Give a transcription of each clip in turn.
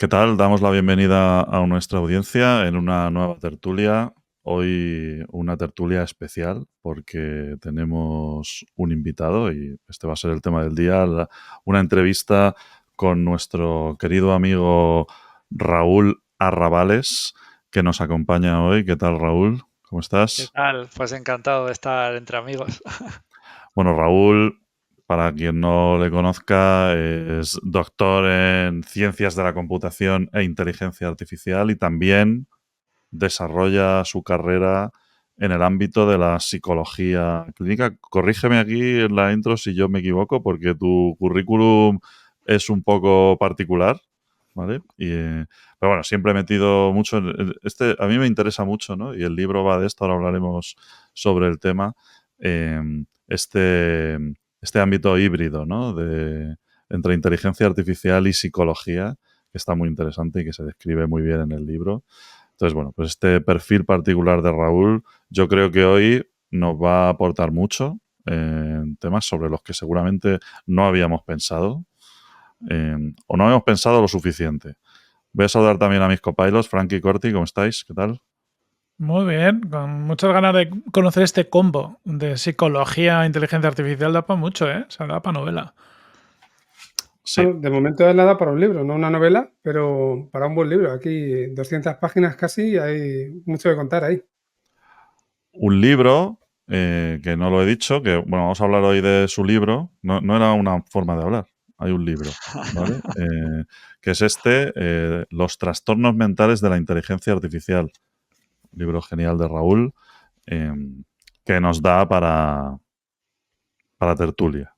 ¿Qué tal? Damos la bienvenida a nuestra audiencia en una nueva tertulia. Hoy una tertulia especial porque tenemos un invitado y este va a ser el tema del día, una entrevista con nuestro querido amigo Raúl Arrabales, que nos acompaña hoy. ¿Qué tal, Raúl? ¿Cómo ¿Qué estás? tal? Pues encantado de estar entre amigos. Bueno, Raúl, para quien no le conozca, es doctor en ciencias de la computación e inteligencia artificial y también desarrolla su carrera en el ámbito de la psicología clínica. Corrígeme aquí en la intro si yo me equivoco, porque tu currículum es un poco particular, ¿vale? Pero bueno, siempre he metido mucho este, a mí me interesa mucho, ¿no? Y el libro va de esto, ahora hablaremos sobre el tema. eh, este, este ámbito híbrido, ¿no? Entre inteligencia artificial y psicología, que está muy interesante y que se describe muy bien en el libro. Entonces, bueno, pues este perfil particular de Raúl, yo creo que hoy nos va a aportar mucho en temas sobre los que seguramente no habíamos pensado o no habíamos pensado lo suficiente. Voy a saludar también a mis copilots, Frankie y Corti, ¿cómo estáis? ¿Qué tal? Muy bien, con muchas ganas de conocer este combo de psicología e inteligencia artificial. Da para mucho, ¿eh? O sea, da para novela. Sí, Bueno, de momento es nada para un libro, no una novela, pero para un buen libro. Aquí 200 páginas casi y hay mucho que contar ahí. un libro que no lo he dicho, que bueno, vamos a hablar hoy de su libro. No, no era una forma de hablar, hay un libro, ¿vale? Que es Los trastornos mentales de la inteligencia artificial. Un libro genial de Raúl eh, que nos da para tertulia.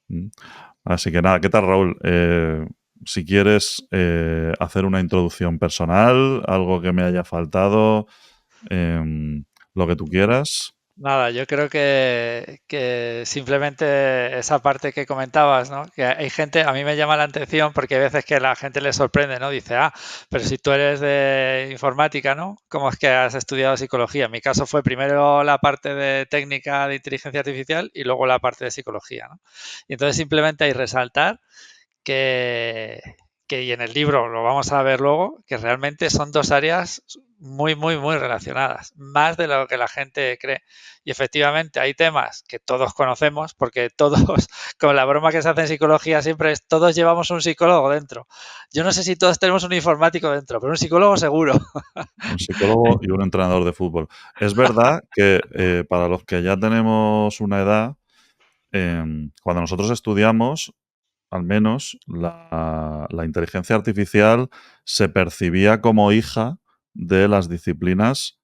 ¿Mm? Así que nada, ¿qué tal, Raúl? Si quieres hacer una introducción personal, algo que me haya faltado, lo que tú quieras. Nada, yo creo que simplemente esa parte que comentabas, ¿no? Que hay gente, a mí me llama la atención porque hay veces que la gente le sorprende, ¿no? Dice, pero si tú eres de informática, ¿no? ¿Cómo es que has estudiado psicología? En mi caso fue primero la parte de técnica de inteligencia artificial y luego la parte de psicología, ¿no? Y entonces simplemente hay resaltar que, y en el libro lo vamos a ver luego, que realmente son dos áreas muy, muy, muy relacionadas, más de lo que la gente cree. Y efectivamente hay temas que todos conocemos, porque todos, con la broma que se hace en psicología siempre es, todos llevamos un psicólogo dentro. Yo no sé si todos tenemos un informático dentro, pero un psicólogo seguro. Un psicólogo y un entrenador de fútbol. Es verdad que para los que ya tenemos una edad, cuando nosotros estudiamos, al menos la inteligencia artificial se percibía como hija de las disciplinas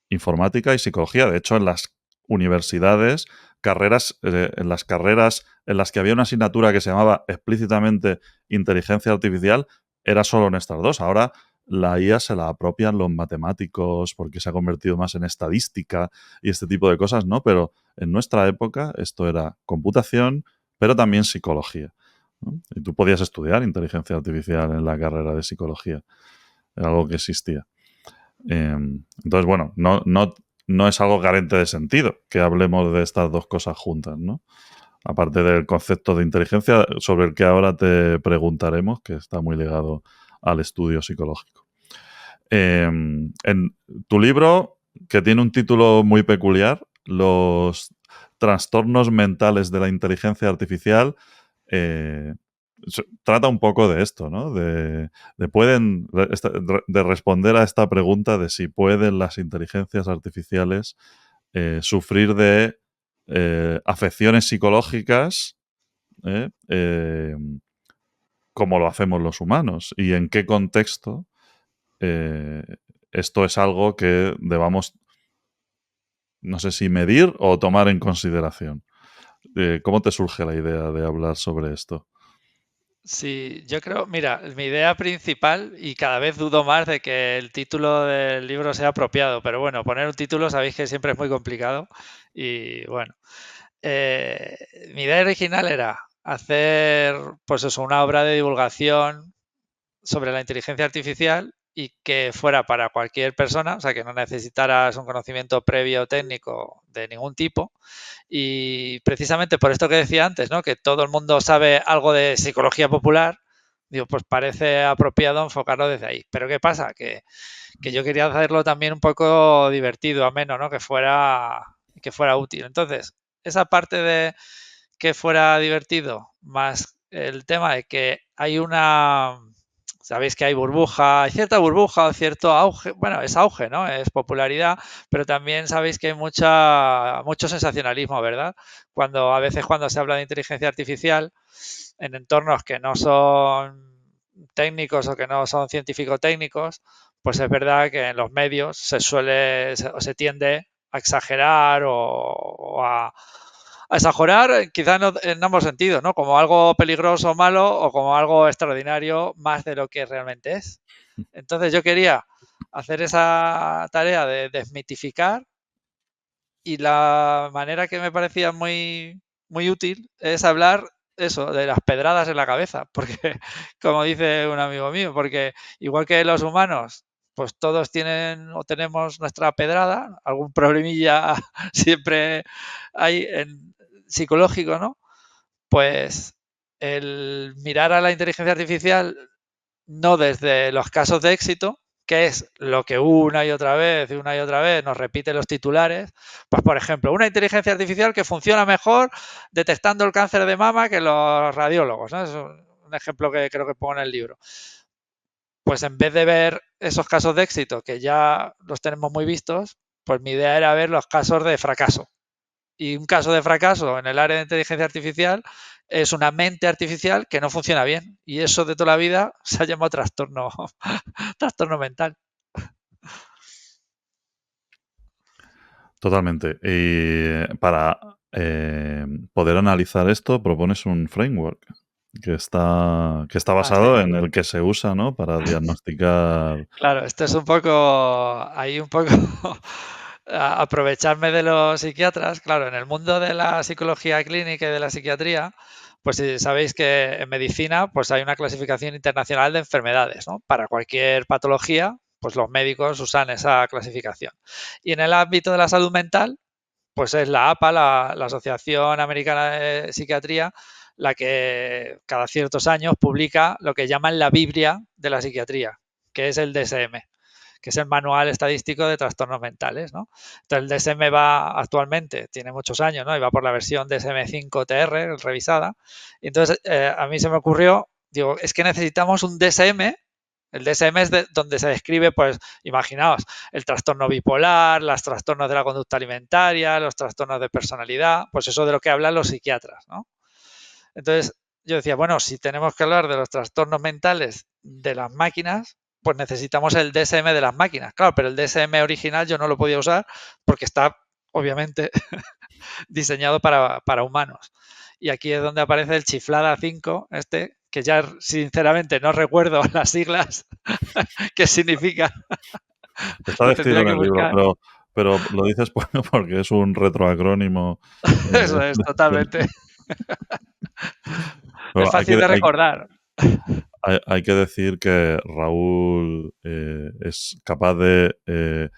informática y psicología. De hecho, en las universidades, en las carreras en las que había una asignatura que se llamaba explícitamente inteligencia artificial, era solo en estas dos. Ahora la IA se la apropian los matemáticos porque se ha convertido más en estadística y este tipo de cosas, ¿no? Pero en nuestra época esto era computación, pero también psicología, ¿no? Y tú podías estudiar inteligencia artificial en la carrera de psicología. Era algo que existía. Entonces, bueno, no es algo carente de sentido que hablemos de estas dos cosas juntas, ¿no? Aparte del concepto de inteligencia, sobre el que ahora te preguntaremos, que está muy ligado al estudio psicológico. En tu libro, que tiene un título muy peculiar, Los trastornos mentales de la inteligencia artificial, eh, trata un poco de esto, ¿no? De responder a esta pregunta de si pueden las inteligencias artificiales sufrir de afecciones psicológicas ¿eh? Como lo hacemos los humanos y en qué contexto eh, esto es algo que debamos, no sé si medir o tomar en consideración. ¿Cómo te surge la idea de hablar sobre esto? Sí, yo creo, mira, mi idea principal, y cada vez dudo más de que el título del libro sea apropiado, pero bueno, poner un título sabéis que siempre es muy complicado y bueno, eh, mi idea original era hacer, pues eso, una obra de divulgación sobre la inteligencia artificial y que fuera para cualquier persona, o sea, que no necesitaras un conocimiento previo técnico de ningún tipo. Y precisamente por esto que decía antes, ¿no? Que todo el mundo sabe algo de psicología popular, Digo, pues parece apropiado enfocarlo desde ahí. Pero ¿qué pasa? Que yo quería hacerlo también un poco divertido, ameno, ¿no? Que fuera útil. Entonces, esa parte de que fuera divertido, más el tema de que hay sabéis que hay hay cierta burbuja o cierto auge, bueno, es auge, ¿no? Es popularidad, pero también sabéis que hay mucho sensacionalismo, ¿verdad? A veces cuando se habla de inteligencia artificial en entornos que no son técnicos o que no son científico-técnicos, pues es verdad que en los medios se tiende a exagerar o a exagerar quizás en ambos sentidos, ¿no? Como algo peligroso o malo o como algo extraordinario más de lo que realmente es. Entonces yo quería hacer esa tarea de desmitificar y la manera que me parecía muy, muy útil es hablar eso, de las pedradas en la cabeza, porque como dice un amigo mío, porque igual que los humanos, pues todos tienen o tenemos nuestra pedrada, algún problemilla siempre hay en psicológico, ¿no? Pues el mirar a la inteligencia artificial no desde los casos de éxito, que es lo que una y otra vez nos repite los titulares, pues por ejemplo, una inteligencia artificial que funciona mejor detectando el cáncer de mama que los radiólogos, ¿no? Es un ejemplo que creo que pongo en el libro. Pues en vez de ver esos casos de éxito que ya los tenemos muy vistos, pues mi idea era ver los casos de fracaso. Y un caso de fracaso en el área de inteligencia artificial es una mente artificial que no funciona bien. Y eso de toda la vida se ha llamado trastorno mental. Totalmente. Y para poder analizar esto, propones un framework que está basado Sí. en el que se usa, ¿no? Para diagnosticar. Claro, esto es un poco aprovecharme de los psiquiatras. Claro, en el mundo de la psicología clínica y de la psiquiatría, pues sabéis que en medicina pues hay una clasificación internacional de enfermedades, ¿no? Para cualquier patología, pues los médicos usan esa clasificación. Y en el ámbito de la salud mental, pues es la APA, la Asociación Americana de Psiquiatría, la que cada ciertos años publica lo que llaman la Biblia de la psiquiatría, que es el DSM, que es el Manual Estadístico de Trastornos Mentales, ¿no? Entonces el DSM actualmente, tiene muchos años, ¿no? Y va por la versión DSM-5-TR revisada. Y entonces a mí se me ocurrió, digo, es que necesitamos un DSM. El DSM es donde se describe, pues, imaginaos, el trastorno bipolar, los trastornos de la conducta alimentaria, los trastornos de personalidad, pues eso de lo que hablan los psiquiatras, ¿no? Entonces, yo decía, bueno, si tenemos que hablar de los trastornos mentales de las máquinas, pues necesitamos el DSM de las máquinas. Claro, pero el DSM original yo no lo podía usar porque está, obviamente, diseñado para humanos. Y aquí es donde aparece el Chiflada 5, que ya sinceramente no recuerdo las siglas, qué significa. Está Lo descrito tendría en que el libro, buscar. pero lo dices porque es un retroacrónimo. Eso es, totalmente. Es Pero fácil de recordar. hay que decir que Raúl es capaz de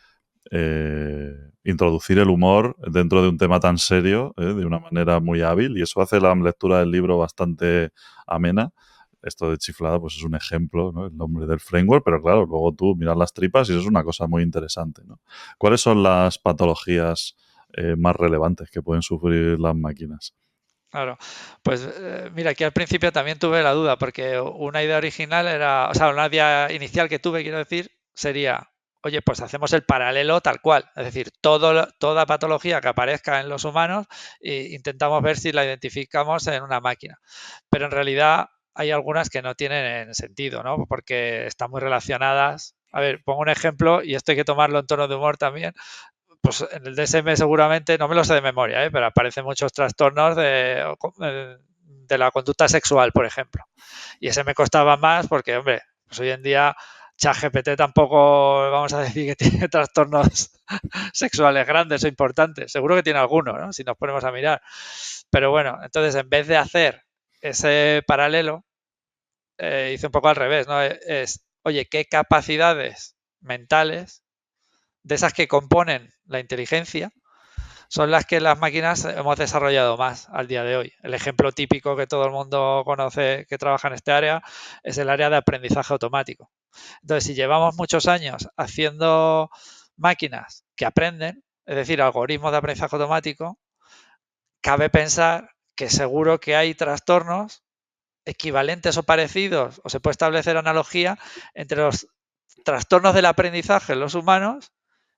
introducir el humor dentro de un tema tan serio de una manera muy hábil, y eso hace la lectura del libro bastante amena. Esto de Chiflada pues es un ejemplo, ¿no? El nombre del framework, pero claro, luego tú miras las tripas y eso es una cosa muy interesante, ¿no? ¿Cuáles son las patologías más relevantes que pueden sufrir las máquinas? Claro, pues mira, aquí al principio también tuve la duda, porque una idea original era, o sea, una idea inicial que tuve, quiero decir, sería, oye, pues hacemos el paralelo tal cual, es decir, toda patología que aparezca en los humanos e intentamos ver si la identificamos en una máquina. Pero en realidad hay algunas que no tienen sentido, ¿no? Porque están muy relacionadas. A ver, pongo un ejemplo y esto hay que tomarlo en tono de humor también. Pues en el DSM seguramente, no me lo sé de memoria, pero aparecen muchos trastornos de la conducta sexual, por ejemplo. Y ese me costaba más porque, hombre, pues hoy en día ChatGPT tampoco vamos a decir que tiene trastornos sexuales grandes o importantes. Seguro que tiene algunos, ¿no? Si nos ponemos a mirar. Pero bueno, entonces en vez de hacer ese paralelo, hice un poco al revés, ¿no? Oye, ¿qué capacidades mentales de esas que componen la inteligencia son las que las máquinas hemos desarrollado más al día de hoy. El ejemplo típico que todo el mundo conoce que trabaja en este área es el área de aprendizaje automático. Entonces, si llevamos muchos años haciendo máquinas que aprenden, es decir, algoritmos de aprendizaje automático, cabe pensar que seguro que hay trastornos equivalentes o parecidos, o se puede establecer analogía entre los trastornos del aprendizaje en los humanos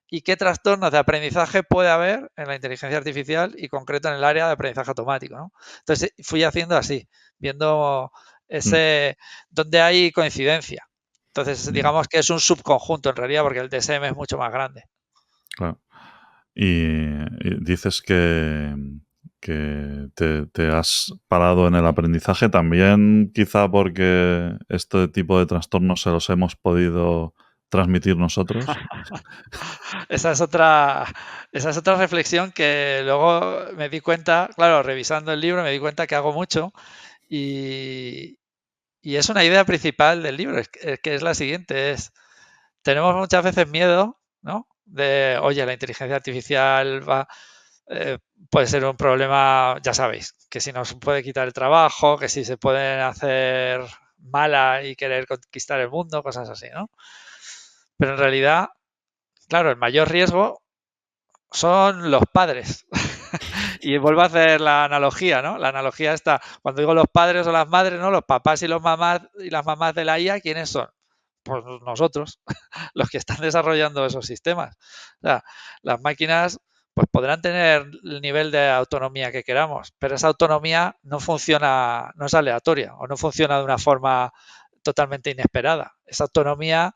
y qué trastornos de aprendizaje puede haber en la inteligencia artificial y concreto en el área de aprendizaje automático, ¿no? Entonces fui haciendo así, viendo ese donde hay coincidencia. Entonces digamos que es un subconjunto en realidad porque el DSM es mucho más grande. Claro. Y dices que te has parado en el aprendizaje también, quizá porque este tipo de trastornos se los hemos podido transmitir nosotros. Esa es otra reflexión que luego me di cuenta, claro, revisando el libro me di cuenta que hago mucho y es una idea principal del libro, que es la siguiente, tenemos muchas veces miedo, ¿no? De, oye, la inteligencia artificial puede ser un problema, ya sabéis, que si nos puede quitar el trabajo, que si se pueden hacer mala y querer conquistar el mundo, cosas así, ¿no? Pero en realidad, claro, el mayor riesgo son los padres. Y vuelvo a hacer la analogía, ¿no? La analogía está, cuando digo los padres o las madres, ¿no? Los papás y los mamás y las mamás de la IA, ¿quiénes son? Pues nosotros, los que están desarrollando esos sistemas. O sea, las máquinas pues podrán tener el nivel de autonomía que queramos, pero esa autonomía no funciona, no es aleatoria o no funciona de una forma totalmente inesperada. Esa autonomía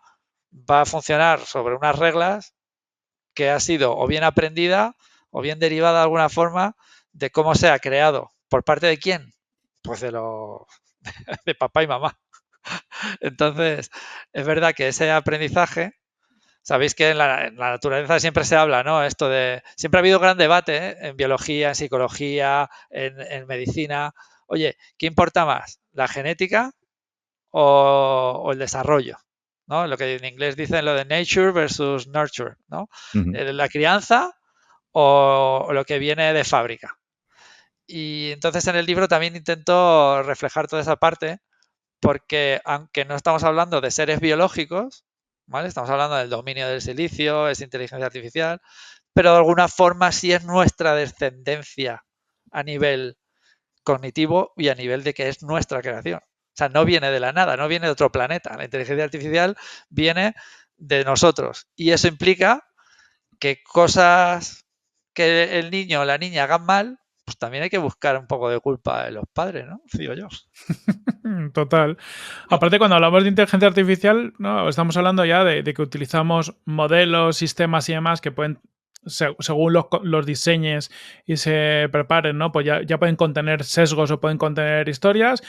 va a funcionar sobre unas reglas que ha sido o bien aprendida o bien derivada de alguna forma de cómo se ha creado. ¿Por parte de quién? Pues de papá y mamá. Entonces, es verdad que ese aprendizaje, sabéis que en la naturaleza siempre se habla, ¿no? Esto de, siempre ha habido gran debate, ¿eh? En biología, en psicología, en medicina. Oye, ¿qué importa más? ¿La genética o el desarrollo? ¿No? Lo que en inglés dicen lo de nature versus nurture, ¿no? La crianza o lo que viene de fábrica. Y entonces en el libro también intento reflejar toda esa parte porque aunque no estamos hablando de seres biológicos, ¿vale? Estamos hablando del dominio del silicio, es inteligencia artificial, pero de alguna forma sí es nuestra descendencia a nivel cognitivo y a nivel de que es nuestra creación. O sea, no viene de la nada, no viene de otro planeta. La inteligencia artificial viene de nosotros. Y eso implica que cosas que el niño o la niña hagan mal, pues también hay que buscar un poco de culpa de los padres, ¿no? Digo yo. Total. Aparte, cuando hablamos de inteligencia artificial, ¿no? Estamos hablando ya de que utilizamos modelos, sistemas y demás que pueden, según los diseñes y se preparen, ¿no? Pues ya pueden contener sesgos o pueden contener historias.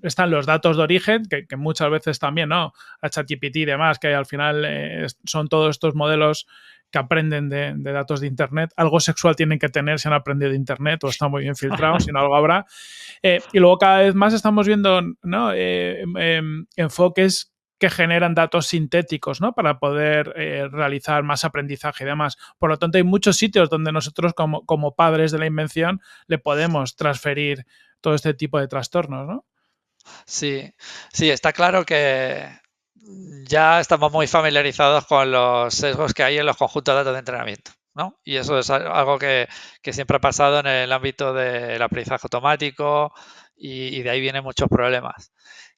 Están los datos de origen, que muchas veces también, ¿no? A ChatGPT y demás, que al final son todos estos modelos que aprenden de datos de Internet. Algo sexual tienen que tener si han aprendido de Internet o está muy bien filtrado, si no algo habrá. Y luego cada vez más estamos viendo, ¿no? Enfoques que generan datos sintéticos, ¿no? Para poder realizar más aprendizaje y demás. Por lo tanto, hay muchos sitios donde nosotros como padres de la invención le podemos transferir todo este tipo de trastornos, ¿no? Sí, está claro que ya estamos muy familiarizados con los sesgos que hay en los conjuntos de datos de entrenamiento, ¿no? Y eso es algo que siempre ha pasado en el ámbito del aprendizaje automático y de ahí vienen muchos problemas.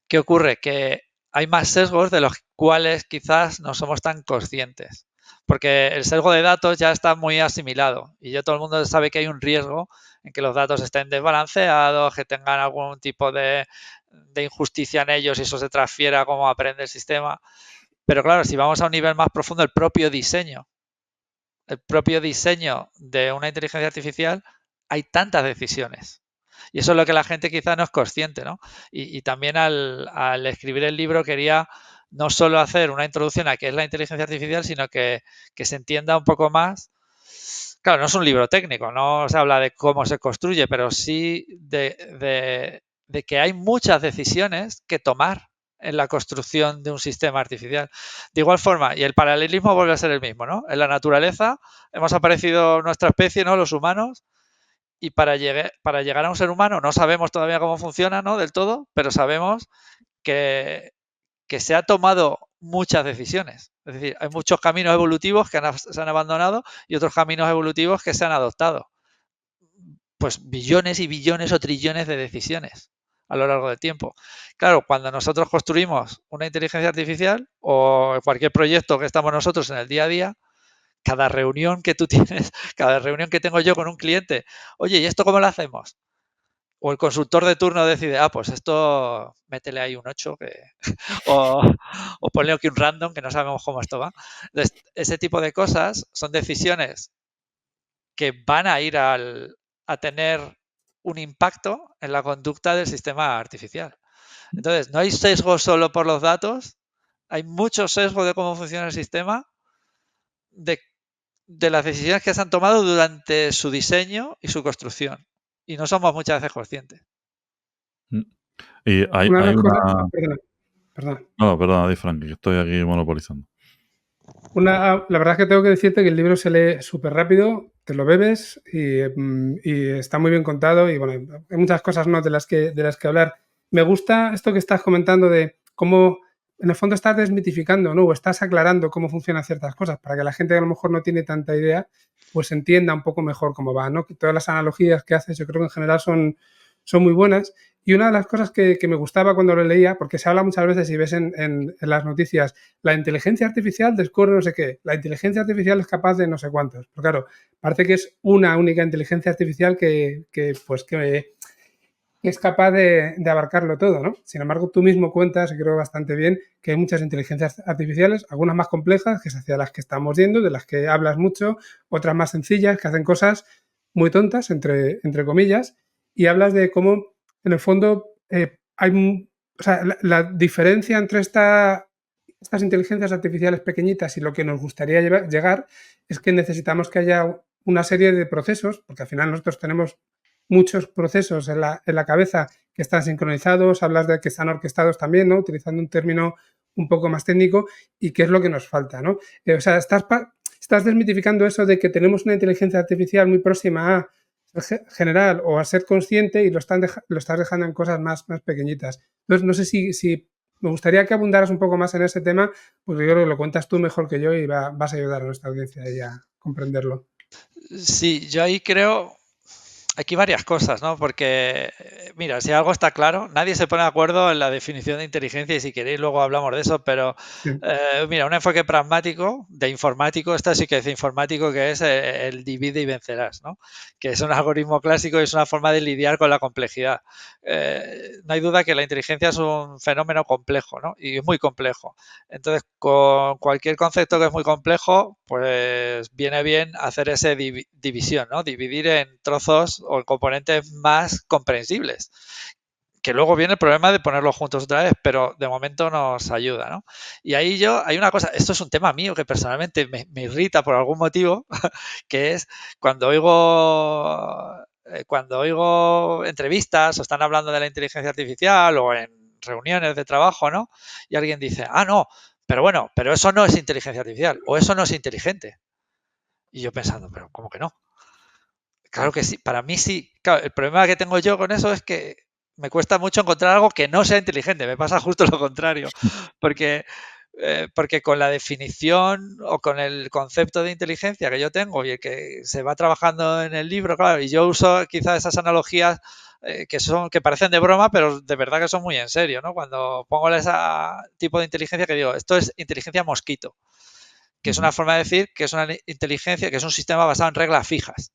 ¿Qué ocurre? Que hay más sesgos de los cuales quizás no somos tan conscientes, porque el sesgo de datos ya está muy asimilado y ya todo el mundo sabe que hay un riesgo en que los datos estén desbalanceados, que tengan algún tipo de injusticia en ellos y eso se transfiera a cómo aprende el sistema. Pero claro, si vamos a un nivel más profundo, el propio diseño de una inteligencia artificial, hay tantas decisiones. Y eso es lo que la gente quizá no es consciente, ¿no? Y también al escribir el libro quería no solo hacer una introducción a qué es la inteligencia artificial, sino que se entienda un poco más. Claro, no es un libro técnico, no se habla de cómo se construye, pero sí de que hay muchas decisiones que tomar en la construcción de un sistema artificial. De igual forma, y el paralelismo vuelve a ser el mismo, ¿no? En la naturaleza hemos aparecido nuestra especie, ¿no? Los humanos, y para llegar a un ser humano no sabemos todavía cómo funciona, ¿no? Del todo, pero sabemos que se ha tomado muchas decisiones. Es decir, hay muchos caminos evolutivos que se han abandonado y otros caminos evolutivos que se han adoptado. Pues billones y billones o trillones de decisiones a lo largo del tiempo. Claro, cuando nosotros construimos una inteligencia artificial o cualquier proyecto que estamos nosotros en el día a día, cada reunión que tú tienes, cada reunión que tengo yo con un cliente, oye, ¿y esto cómo lo hacemos? O el consultor de turno decide, pues esto métele ahí un 8 o, o ponle aquí un random que no sabemos cómo esto va. Entonces, ese tipo de cosas son decisiones que van a ir a tener un impacto en la conducta del sistema artificial. Entonces, no hay sesgo solo por los datos, hay mucho sesgo de cómo funciona el sistema, de las decisiones que se han tomado durante su diseño y su construcción. Y no somos muchas veces conscientes. Y hay Una de las cosas. una... Perdona. No, perdona, di Frank, que estoy aquí monopolizando. La verdad es que tengo que decirte que el libro se lee súper rápido, te lo bebes y está muy bien contado y bueno, hay muchas cosas, ¿no?, de las que hablar. Me gusta esto que estás comentando de cómo en el fondo estás desmitificando, ¿no?, o estás aclarando cómo funcionan ciertas cosas para que la gente que a lo mejor no tiene tanta idea pues entienda un poco mejor cómo va, ¿no? Que todas las analogías que haces yo creo que en general son muy buenas. Y una de las cosas que me gustaba cuando lo leía, porque se habla muchas veces y ves en las noticias, la inteligencia artificial descubre no sé qué, la inteligencia artificial es capaz de no sé cuántos. Pero claro, parece que es una única inteligencia artificial que es capaz de abarcarlo todo, ¿no? Sin embargo, tú mismo cuentas, y creo bastante bien, que hay muchas inteligencias artificiales, algunas más complejas, que es hacia las que estamos yendo, de las que hablas mucho, otras más sencillas, que hacen cosas muy tontas, entre comillas, y hablas de cómo, en el fondo, hay o sea, la diferencia entre estas inteligencias artificiales pequeñitas y lo que nos gustaría llegar es que necesitamos que haya una serie de procesos, porque al final nosotros tenemos muchos procesos en la cabeza que están sincronizados, hablas de que están orquestados también, ¿no?, utilizando un término un poco más técnico, y qué es lo que nos falta, ¿no? O sea, estás desmitificando eso de que tenemos una inteligencia artificial muy próxima a general o a ser consciente y lo estás dejando en cosas más pequeñitas. Entonces, no sé si me gustaría que abundaras un poco más en ese tema, porque yo creo que lo cuentas tú mejor que yo y vas a ayudar a nuestra audiencia a comprenderlo. Sí, yo ahí creo, aquí varias cosas, ¿no? Porque, mira, si algo está claro, nadie se pone de acuerdo en la definición de inteligencia y si queréis luego hablamos de eso, pero Sí. mira, un enfoque pragmático de informático, esta sí que es informático, que es el divide y vencerás, ¿no? Que es un algoritmo clásico y es una forma de lidiar con la complejidad. No hay duda que la inteligencia es un fenómeno complejo, ¿no? Y es muy complejo. Entonces, con cualquier concepto que es muy complejo, pues viene bien hacer esa división, ¿no? Dividir en trozos o en componentes más comprensibles. Que luego viene el problema de ponerlos juntos otra vez, pero de momento nos ayuda, ¿no? Y ahí hay una cosa, esto es un tema mío que personalmente me irrita por algún motivo, que es cuando oigo entrevistas o están hablando de la inteligencia artificial o en reuniones de trabajo, ¿no? Y alguien dice, no, pero bueno, pero eso no es inteligencia artificial o eso no es inteligente. Y yo pensando, pero ¿cómo que no? Claro que sí, para mí sí. Claro, el problema que tengo yo con eso es que me cuesta mucho encontrar algo que no sea inteligente. Me pasa justo lo contrario. Porque, porque con la definición o con el concepto de inteligencia que yo tengo y el que se va trabajando en el libro, claro, y yo uso quizás esas analogías que parecen de broma, pero de verdad que son muy en serio, ¿no? Cuando pongo ese tipo de inteligencia que digo, esto es inteligencia mosquito, que es una forma de decir que es una inteligencia, que es un sistema basado en reglas fijas.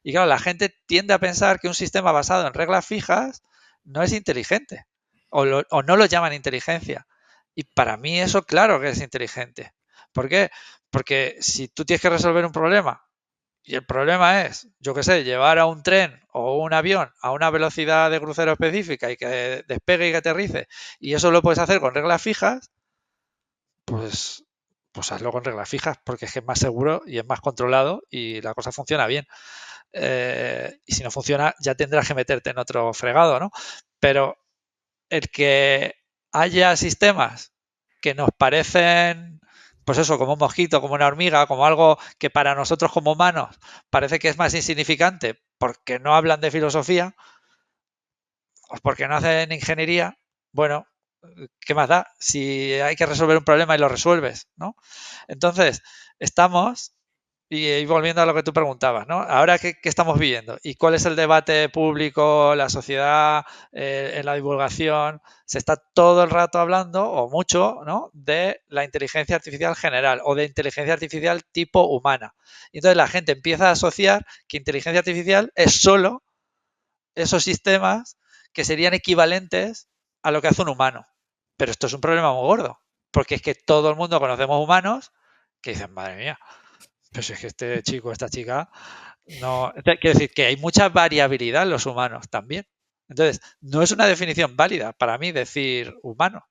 Y claro, la gente tiende a pensar que un sistema basado en reglas fijas no es inteligente o no lo llaman inteligencia. Y para mí eso claro que es inteligente. ¿Por qué? Porque si tú tienes que resolver un problema y el problema es, yo qué sé, llevar a un tren o un avión a una velocidad de crucero específica y que despegue y que aterrice, y eso lo puedes hacer con reglas fijas, pues hazlo con reglas fijas porque es que es más seguro y es más controlado y la cosa funciona bien. Y si no funciona ya tendrás que meterte en otro fregado, ¿no? Pero el que haya sistemas que nos parecen, pues eso, como un mosquito, como una hormiga, como algo que para nosotros como humanos parece que es más insignificante porque no hablan de filosofía o porque no hacen ingeniería, bueno, ¿qué más da? Si hay que resolver un problema y lo resuelves, ¿no? Entonces, estamos, y volviendo a lo que tú preguntabas, ¿no? Ahora, ¿qué estamos viviendo? ¿Y cuál es el debate público, la sociedad, en la divulgación? Se está todo el rato hablando, o mucho, ¿no? De la inteligencia artificial general o de inteligencia artificial tipo humana. Y entonces la gente empieza a asociar que inteligencia artificial es solo esos sistemas que serían equivalentes a lo que hace un humano. Pero esto es un problema muy gordo, porque es que todo el mundo conocemos humanos que dicen, madre mía, pues es que este chico, esta chica, no. Quiero decir que hay mucha variabilidad en los humanos también. Entonces, no es una definición válida para mí decir humano.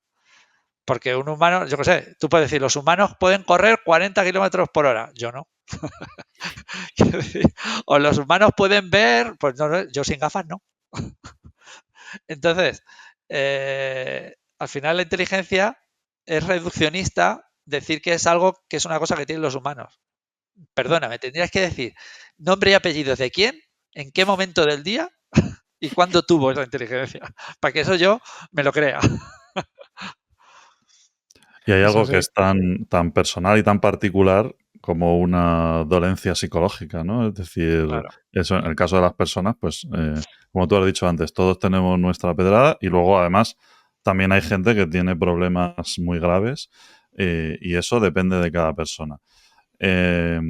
Porque un humano, yo qué sé, tú puedes decir, los humanos pueden correr 40 kilómetros por hora. Yo no. O los humanos pueden ver, pues no, yo sin gafas no. Entonces, al final la inteligencia es reduccionista decir que es algo que es una cosa que tienen los humanos. Perdóname, tendrías que decir nombre y apellidos de quién, en qué momento del día y cuándo tuvo esa inteligencia, para que eso yo me lo crea. Y hay Eso algo que sí. es tan personal y tan particular como una dolencia psicológica, ¿no? Es decir, Claro. eso en el caso de las personas, pues, como tú has dicho antes, todos tenemos nuestra pedrada y luego, además, también hay gente que tiene problemas muy graves y eso depende de cada persona. Eh,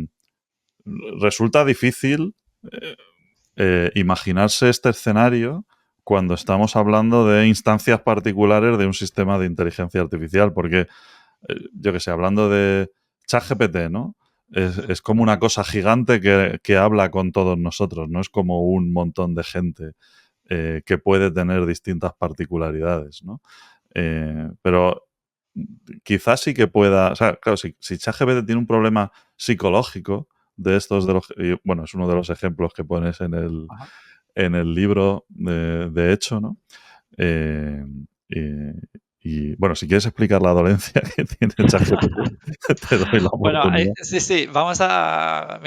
Resulta difícil imaginarse este escenario cuando estamos hablando de instancias particulares de un sistema de inteligencia artificial, porque yo que sé, hablando de ChatGPT, ¿no? Es como una cosa gigante que habla con todos nosotros, no es como un montón de gente que puede tener distintas particularidades, ¿no? Pero quizás sí que pueda, o sea, claro, si ChatGPT tiene un problema psicológico de estos, bueno, es uno de los ejemplos que pones en el libro de hecho, ¿no? Eh, y bueno, si quieres explicar la dolencia que tiene ChatGPT, te doy la Bueno, oportunidad. sí, vamos a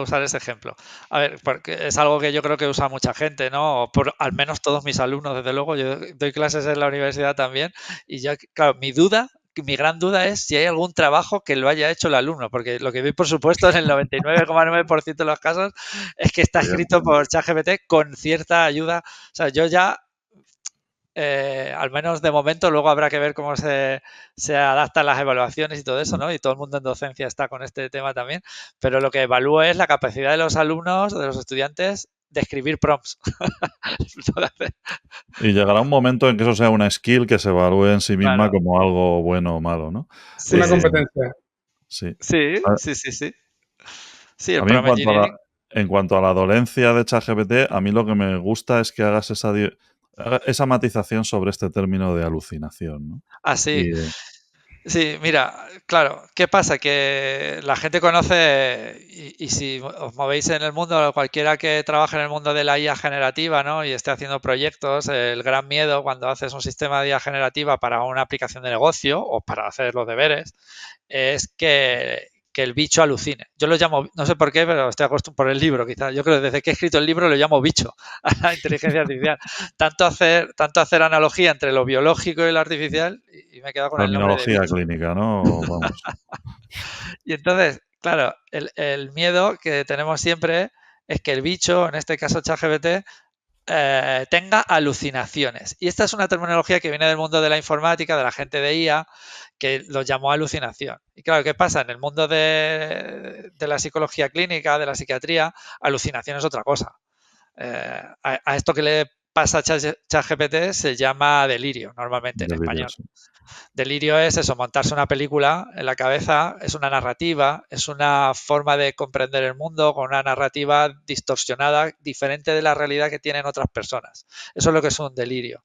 usar ese ejemplo. A ver, porque es algo que yo creo que usa mucha gente, ¿no? O al menos todos mis alumnos, desde luego. Yo doy clases en la universidad también y yo, claro, mi gran duda es si hay algún trabajo que lo haya hecho el alumno, porque lo que vi, por supuesto, en el 99,9% de los casos es que está escrito por ChatGPT con cierta ayuda. O sea, yo ya al menos de momento, luego habrá que ver cómo se adaptan las evaluaciones y todo eso, ¿no? Y todo el mundo en docencia está con este tema también, pero lo que evalúo es la capacidad de los alumnos, de los estudiantes, de escribir prompts. Y llegará un momento en que eso sea una skill que se evalúe en sí misma Claro. como algo bueno o malo, ¿no? Sí, Una sí, competencia. Sí. sí, A, sí, sí, sí. Sí, el a mí prompt engineering. en cuanto a la dolencia de ChatGPT, a mí lo que me gusta es que hagas esa matización sobre este término de alucinación, ¿no? Ah, sí. Y, Sí, mira, claro, ¿qué pasa? Que la gente conoce, y si os movéis en el mundo, cualquiera que trabaje en el mundo de la IA generativa, ¿no? Y esté haciendo proyectos, el gran miedo cuando haces un sistema de IA generativa para una aplicación de negocio o para hacer los deberes, es que el bicho alucine. Yo lo llamo, no sé por qué, pero estoy acostumbrado por el libro, quizás. Yo creo que desde que he escrito el libro lo llamo bicho a la inteligencia artificial. Tanto hacer analogía entre lo biológico y lo artificial, y me he quedado con el nombre de terminología bicho. clínica, ¿no? Vamos. Y entonces, claro, el miedo que tenemos siempre es que el bicho, en este caso ChatGPT, tenga alucinaciones. Y esta es una terminología que viene del mundo de la informática, de la gente de IA, que lo llamó alucinación. Y claro, ¿qué pasa? En el mundo de la psicología clínica, de la psiquiatría, alucinación es otra cosa. A esto que le pasa a ChatGPT se llama delirio, normalmente en español. Delirioso. Delirio es eso, montarse una película en la cabeza, es una narrativa, es una forma de comprender el mundo con una narrativa distorsionada, diferente de la realidad que tienen otras personas. Eso es lo que es un delirio.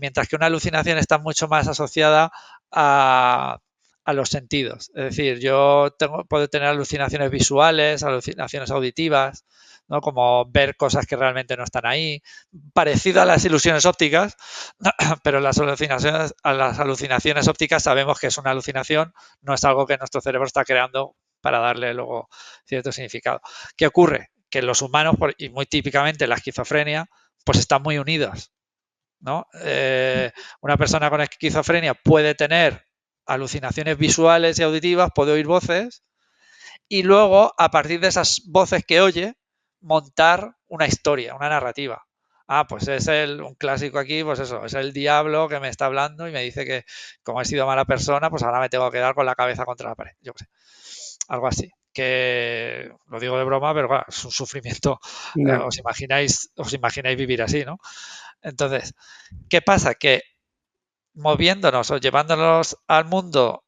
Mientras que una alucinación está mucho más asociada a a los sentidos. Es decir, yo puedo tener alucinaciones visuales, alucinaciones auditivas, ¿no? Como ver cosas que realmente no están ahí, parecido a las ilusiones ópticas, pero a las alucinaciones ópticas sabemos que es una alucinación, no es algo que nuestro cerebro está creando para darle luego cierto significado. ¿Qué ocurre? Que los humanos, y muy típicamente la esquizofrenia, pues están muy unidos, ¿no? Una persona con esquizofrenia puede tener alucinaciones visuales y auditivas, puede oír voces y luego, a partir de esas voces que oye, montar una historia, una narrativa. Ah, pues es un clásico aquí, pues eso, es el diablo que me está hablando y me dice que como he sido mala persona, pues ahora me tengo que dar con la cabeza contra la pared. Yo qué sé. Algo así. Que lo digo de broma, pero claro, es un sufrimiento. No. Os imagináis vivir así, ¿no? Entonces, ¿qué pasa? Que moviéndonos o llevándonos al mundo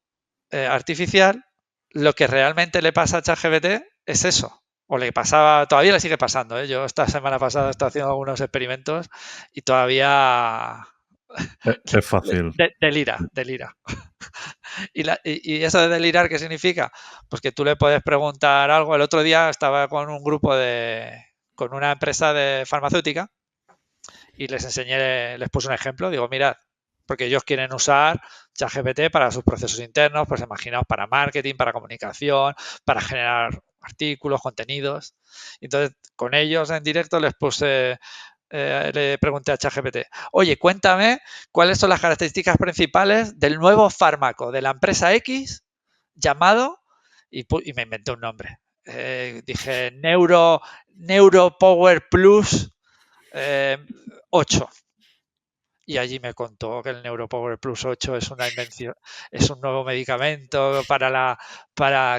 artificial, lo que realmente le pasa a ChatGPT es eso. O le pasaba, todavía le sigue pasando, ¿eh? Yo esta semana pasada estoy haciendo algunos experimentos y todavía Es fácil. delira. ¿Y eso de delirar qué significa? Pues que tú le puedes preguntar algo. El otro día estaba con un grupo con una empresa de farmacéutica y les puse un ejemplo. Digo, mirad, porque ellos quieren usar ChatGPT para sus procesos internos, pues imaginaos para marketing, para comunicación, para generar artículos, contenidos. Entonces, con ellos en directo le pregunté a ChatGPT, oye, cuéntame cuáles son las características principales del nuevo fármaco de la empresa X llamado, y me inventé un nombre. Dije Neuro Power Plus 8. Y allí me contó que el Neuropower Plus 8 es una invención, es un nuevo medicamento ¿para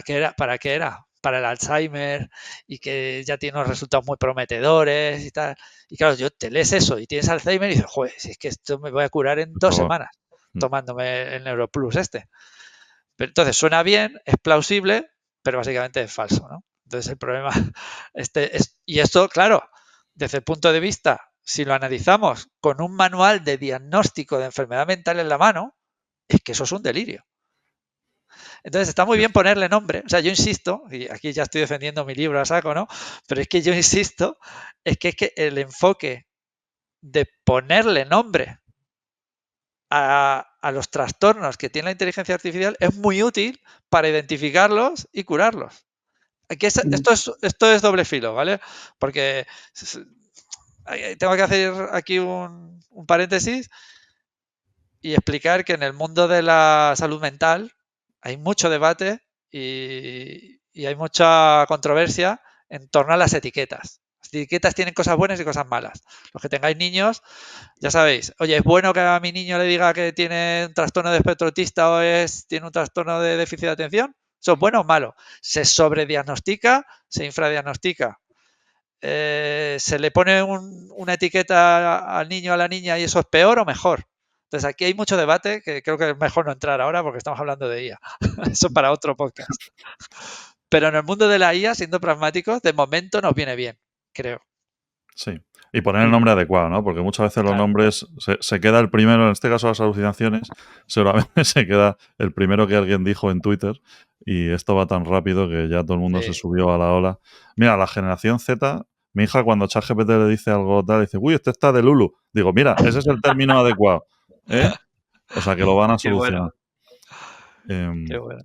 qué era? Para el Alzheimer y que ya tiene unos resultados muy prometedores y tal. Y claro, yo te lees eso y tienes Alzheimer y dices, joder, si es que esto me voy a curar en 2 semanas tomándome el Neuroplus este. Pero entonces suena bien, es plausible, pero básicamente es falso, ¿no? Entonces el problema y esto, claro, desde el punto de vista, si lo analizamos con un manual de diagnóstico de enfermedad mental en la mano, es que eso es un delirio. Entonces está muy bien ponerle nombre. O sea, yo insisto, y aquí ya estoy defendiendo mi libro a saco, ¿no? Pero es que yo insisto, es que el enfoque de ponerle nombre a los trastornos que tiene la inteligencia artificial es muy útil para identificarlos y curarlos. Aquí esto es doble filo, ¿vale? Porque tengo que hacer aquí un paréntesis y explicar que en el mundo de la salud mental hay mucho debate y hay mucha controversia en torno a las etiquetas. Las etiquetas tienen cosas buenas y cosas malas. Los que tengáis niños, ya sabéis, oye, ¿es bueno que a mi niño le diga que tiene un trastorno de espectro autista o tiene un trastorno de déficit de atención? ¿Eso es bueno o malo? ¿Se sobrediagnostica? ¿Se infradiagnostica? ¿Se le pone una etiqueta al niño o a la niña y eso es peor o mejor? Entonces aquí hay mucho debate que creo que es mejor no entrar ahora porque estamos hablando de IA. Eso para otro podcast. Pero en el mundo de la IA, siendo pragmáticos, de momento nos viene bien, creo. Sí. Y poner el nombre adecuado, ¿no? Porque muchas veces los nombres se queda el primero, en este caso las alucinaciones, seguramente se queda el primero que alguien dijo en Twitter y esto va tan rápido que ya todo el mundo se subió a la ola. Mira, la generación Z, mi hija cuando ChatGPT le dice algo tal, dice, uy, este está de Lulu. Digo, mira, ese es el término adecuado. ¿Eh? O sea que lo van a solucionar. Qué bueno.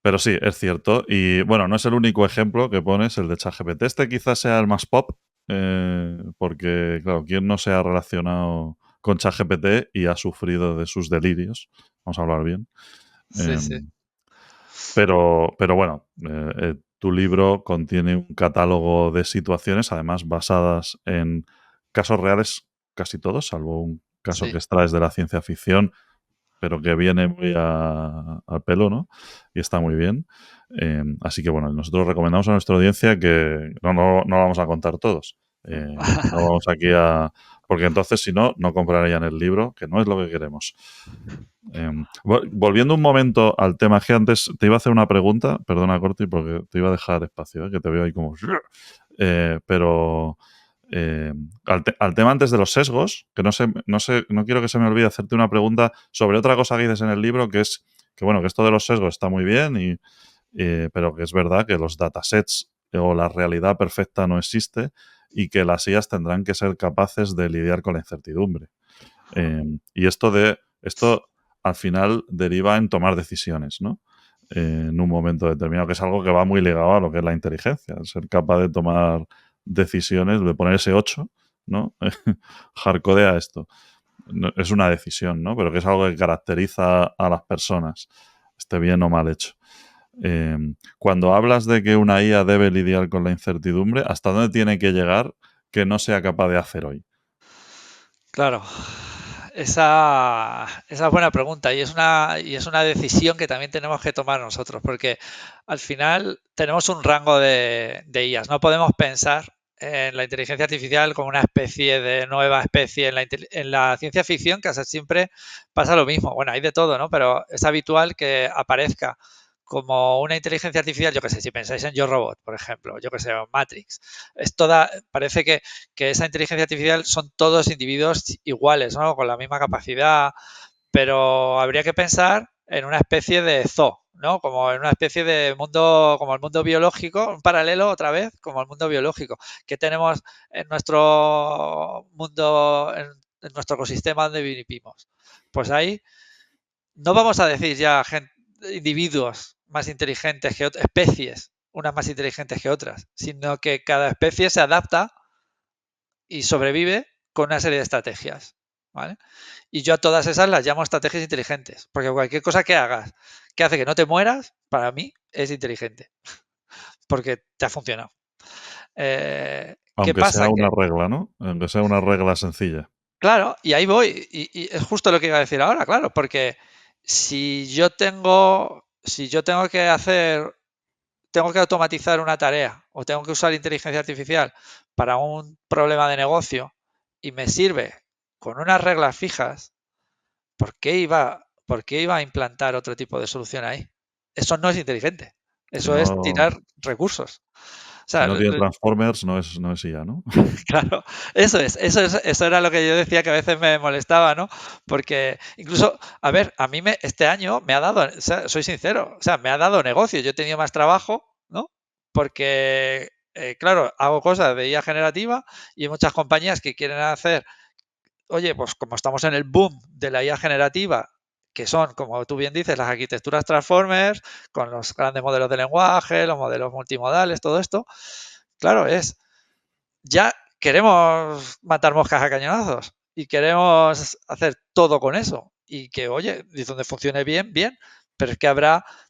Pero sí, es cierto. Y bueno, no es el único ejemplo que pones, el de ChatGPT. Este quizás sea el más pop, porque, claro, ¿quién no se ha relacionado con ChatGPT y ha sufrido de sus delirios? Vamos a hablar bien. Sí, sí. Pero bueno, tu libro contiene un catálogo de situaciones, además basadas en casos reales, casi todos, salvo un caso que extraes de la ciencia ficción, pero que viene muy al pelo, ¿no? Y está muy bien. Así que, bueno, nosotros recomendamos a nuestra audiencia que no vamos a contar todos. No vamos aquí porque entonces, si no, no comprarían el libro, que no es lo que queremos. Volviendo un momento al tema que antes te iba a hacer una pregunta, perdona, Corti, porque te iba a dejar espacio, que te veo ahí como... pero... al tema antes de los sesgos, que no quiero que se me olvide hacerte una pregunta sobre otra cosa que dices en el libro, que es bueno, que esto de los sesgos está muy bien, pero que es verdad que los datasets o la realidad perfecta no existe y que las IAs tendrán que ser capaces de lidiar con la incertidumbre. Y esto al final deriva en tomar decisiones, ¿no? En un momento determinado, que es algo que va muy ligado a lo que es la inteligencia, ser capaz de tomar decisiones, de poner ese 8, ¿no? Hardcodea esto. No, es una decisión, ¿no? Pero que es algo que caracteriza a las personas, esté bien o mal hecho. Cuando hablas de que una IA debe lidiar con la incertidumbre, ¿hasta dónde tiene que llegar que no sea capaz de hacer hoy? Claro, esa es buena pregunta y es una decisión que también tenemos que tomar nosotros, porque al final tenemos un rango de IAs. No podemos pensar en la inteligencia artificial como una especie de nueva especie. En la ciencia ficción casi siempre pasa lo mismo. Bueno, hay de todo, ¿no? Pero es habitual que aparezca como una inteligencia artificial, yo qué sé, si pensáis en Yo Robot, por ejemplo, yo qué sé, o Matrix, parece que esa inteligencia artificial son todos individuos iguales, ¿no? Con la misma capacidad, pero habría que pensar en una especie de zoo, ¿no? Como en una especie de mundo, como el mundo biológico, un paralelo otra vez, como el mundo biológico, que tenemos en nuestro mundo, en nuestro ecosistema donde vivimos. Pues ahí no vamos a decir ya individuos más inteligentes que otras, especies, unas más inteligentes que otras, sino que cada especie se adapta y sobrevive con una serie de estrategias. ¿Vale? Y yo a todas esas las llamo estrategias inteligentes, porque cualquier cosa que hagas que hace que no te mueras, para mí es inteligente, porque te ha funcionado. ¿Qué Aunque sea pasa? una Que, regla, ¿no? Aunque sea una regla sencilla. claro, y ahí voy, y es justo lo que iba a decir ahora, claro, porque si yo tengo que automatizar una tarea o tengo que usar inteligencia artificial para un problema de negocio y me sirve con unas reglas fijas, por qué iba a implantar otro tipo de solución ahí? Eso no es inteligente. Si Eso es no, tirar recursos. O si sea, no tiene Transformers, no es IA, ¿no? claro, eso era lo que yo decía que a veces me molestaba, ¿no? Porque incluso, a ver, este año me ha dado, o sea, soy sincero, o sea, me ha dado negocio. Yo he tenido más trabajo, ¿no? Porque, claro, hago cosas de IA generativa y hay muchas compañías que quieren hacer, oye, pues como estamos en el boom de la IA generativa, que son, como tú bien dices, las arquitecturas Transformers, con los grandes modelos de lenguaje, los modelos multimodales, todo esto, claro, ya queremos matar moscas a cañonazos y queremos hacer todo con eso. Y que, oye, y donde funcione bien, bien, pero es que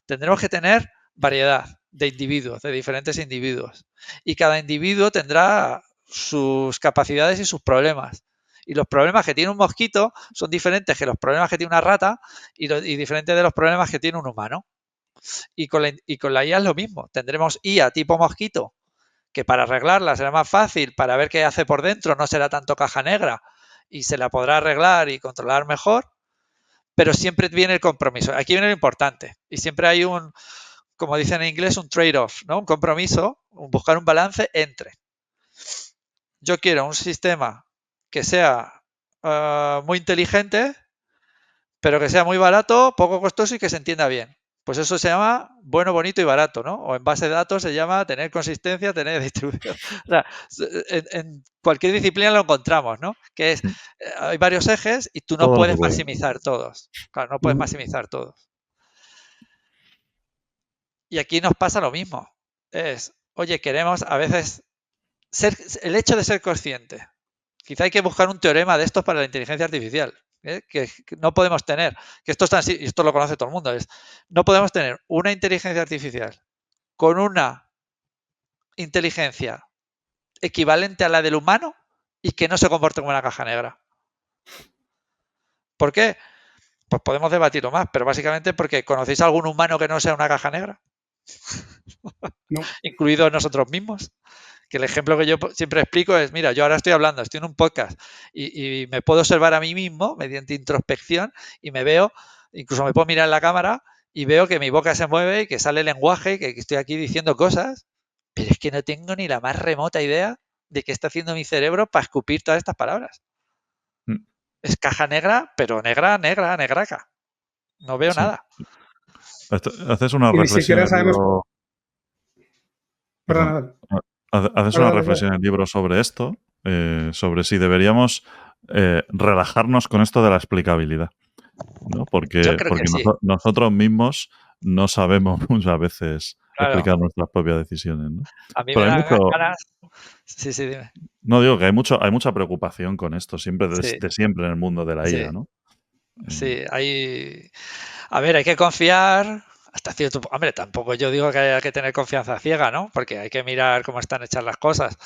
tendremos que tener variedad de individuos, de diferentes individuos. Y cada individuo tendrá sus capacidades y sus problemas. Y los problemas que tiene un mosquito son diferentes que los problemas que tiene una rata y diferentes de los problemas que tiene un humano. Y con la IA es lo mismo. Tendremos IA tipo mosquito, que para arreglarla será más fácil, para ver qué hace por dentro, no será tanto caja negra y se la podrá arreglar y controlar mejor, pero siempre viene el compromiso. Aquí viene lo importante y siempre hay como dicen en inglés, un trade-off, ¿no? Un compromiso, buscar un balance entre yo quiero un sistema que sea muy inteligente, pero que sea muy barato, poco costoso y que se entienda bien. Pues eso se llama bueno, bonito y barato, ¿no? O en base de datos se llama tener consistencia, tener distribución. O sea, en cualquier disciplina lo encontramos, ¿no? Que es, hay varios ejes y tú no Todo no se puedes puede. maximizar todos. Claro, no puedes maximizar todos. Y aquí nos pasa lo mismo. Oye, queremos a veces el hecho de ser consciente. Quizá hay que buscar un teorema de estos para la inteligencia artificial, que no podemos tener, que esto está así, y esto lo conoce todo el mundo, no podemos tener una inteligencia artificial con una inteligencia equivalente a la del humano y que no se comporte como una caja negra. ¿Por qué? Pues podemos debatirlo más, pero básicamente porque ¿conocéis algún humano que no sea una caja negra? No. Incluidos nosotros mismos. Que el ejemplo que yo siempre explico es, mira, yo ahora estoy hablando, estoy en un podcast y me puedo observar a mí mismo mediante introspección y me veo, incluso me puedo mirar en la cámara y veo que mi boca se mueve y que sale lenguaje, que estoy aquí diciendo cosas, pero es que no tengo ni la más remota idea de qué está haciendo mi cerebro para escupir todas estas palabras. Mm. Es caja negra, pero negra, negra, negraca. No veo Sí. nada. Haces una Y ni reflexión siquiera en el sabemos. libro. Perdón. Perdón, Haces una reflexión en el libro sobre esto, sobre si deberíamos relajarnos con esto de la explicabilidad, ¿no? Yo Porque creo que sí, nosotros mismos no sabemos muchas veces claro. explicar nuestras propias decisiones, ¿no? A mí me Pero hay dan mucho, ganas. Sí, sí, dime. no digo que hay mucha preocupación con esto, siempre Sí, de siempre en el mundo de la IA, sí, ¿no? sí. A ver, hay que confiar hasta cierto punto. Hombre, tampoco yo digo que haya que tener confianza ciega, ¿no? Porque hay que mirar cómo están hechas las cosas.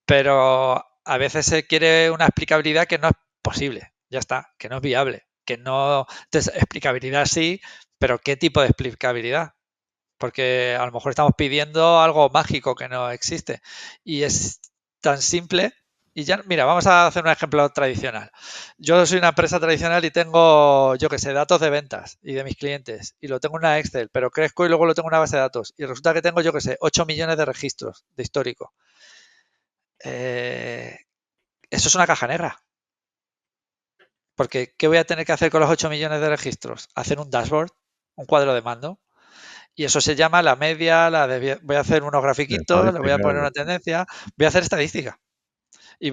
Pero a veces se quiere una explicabilidad que no es posible. Ya está, que no es viable. Que no. Entonces, explicabilidad sí, pero ¿qué tipo de explicabilidad? Porque a lo mejor estamos pidiendo algo mágico que no existe. Y es tan simple. Y ya, mira, vamos a hacer un ejemplo tradicional. Yo soy una empresa tradicional y tengo, yo qué sé, datos de ventas y de mis clientes. Y lo tengo en una Excel, pero crezco y luego lo tengo en una base de datos. Y resulta que tengo, yo qué sé, 8 millones de registros de histórico. Eso es una caja negra. Porque, ¿qué voy a tener que hacer con los 8 millones de registros? Hacer un dashboard, un cuadro de mando. Y eso se llama la media, voy a hacer unos grafiquitos, le voy a Estadística, poner una tendencia, voy a hacer estadística. Y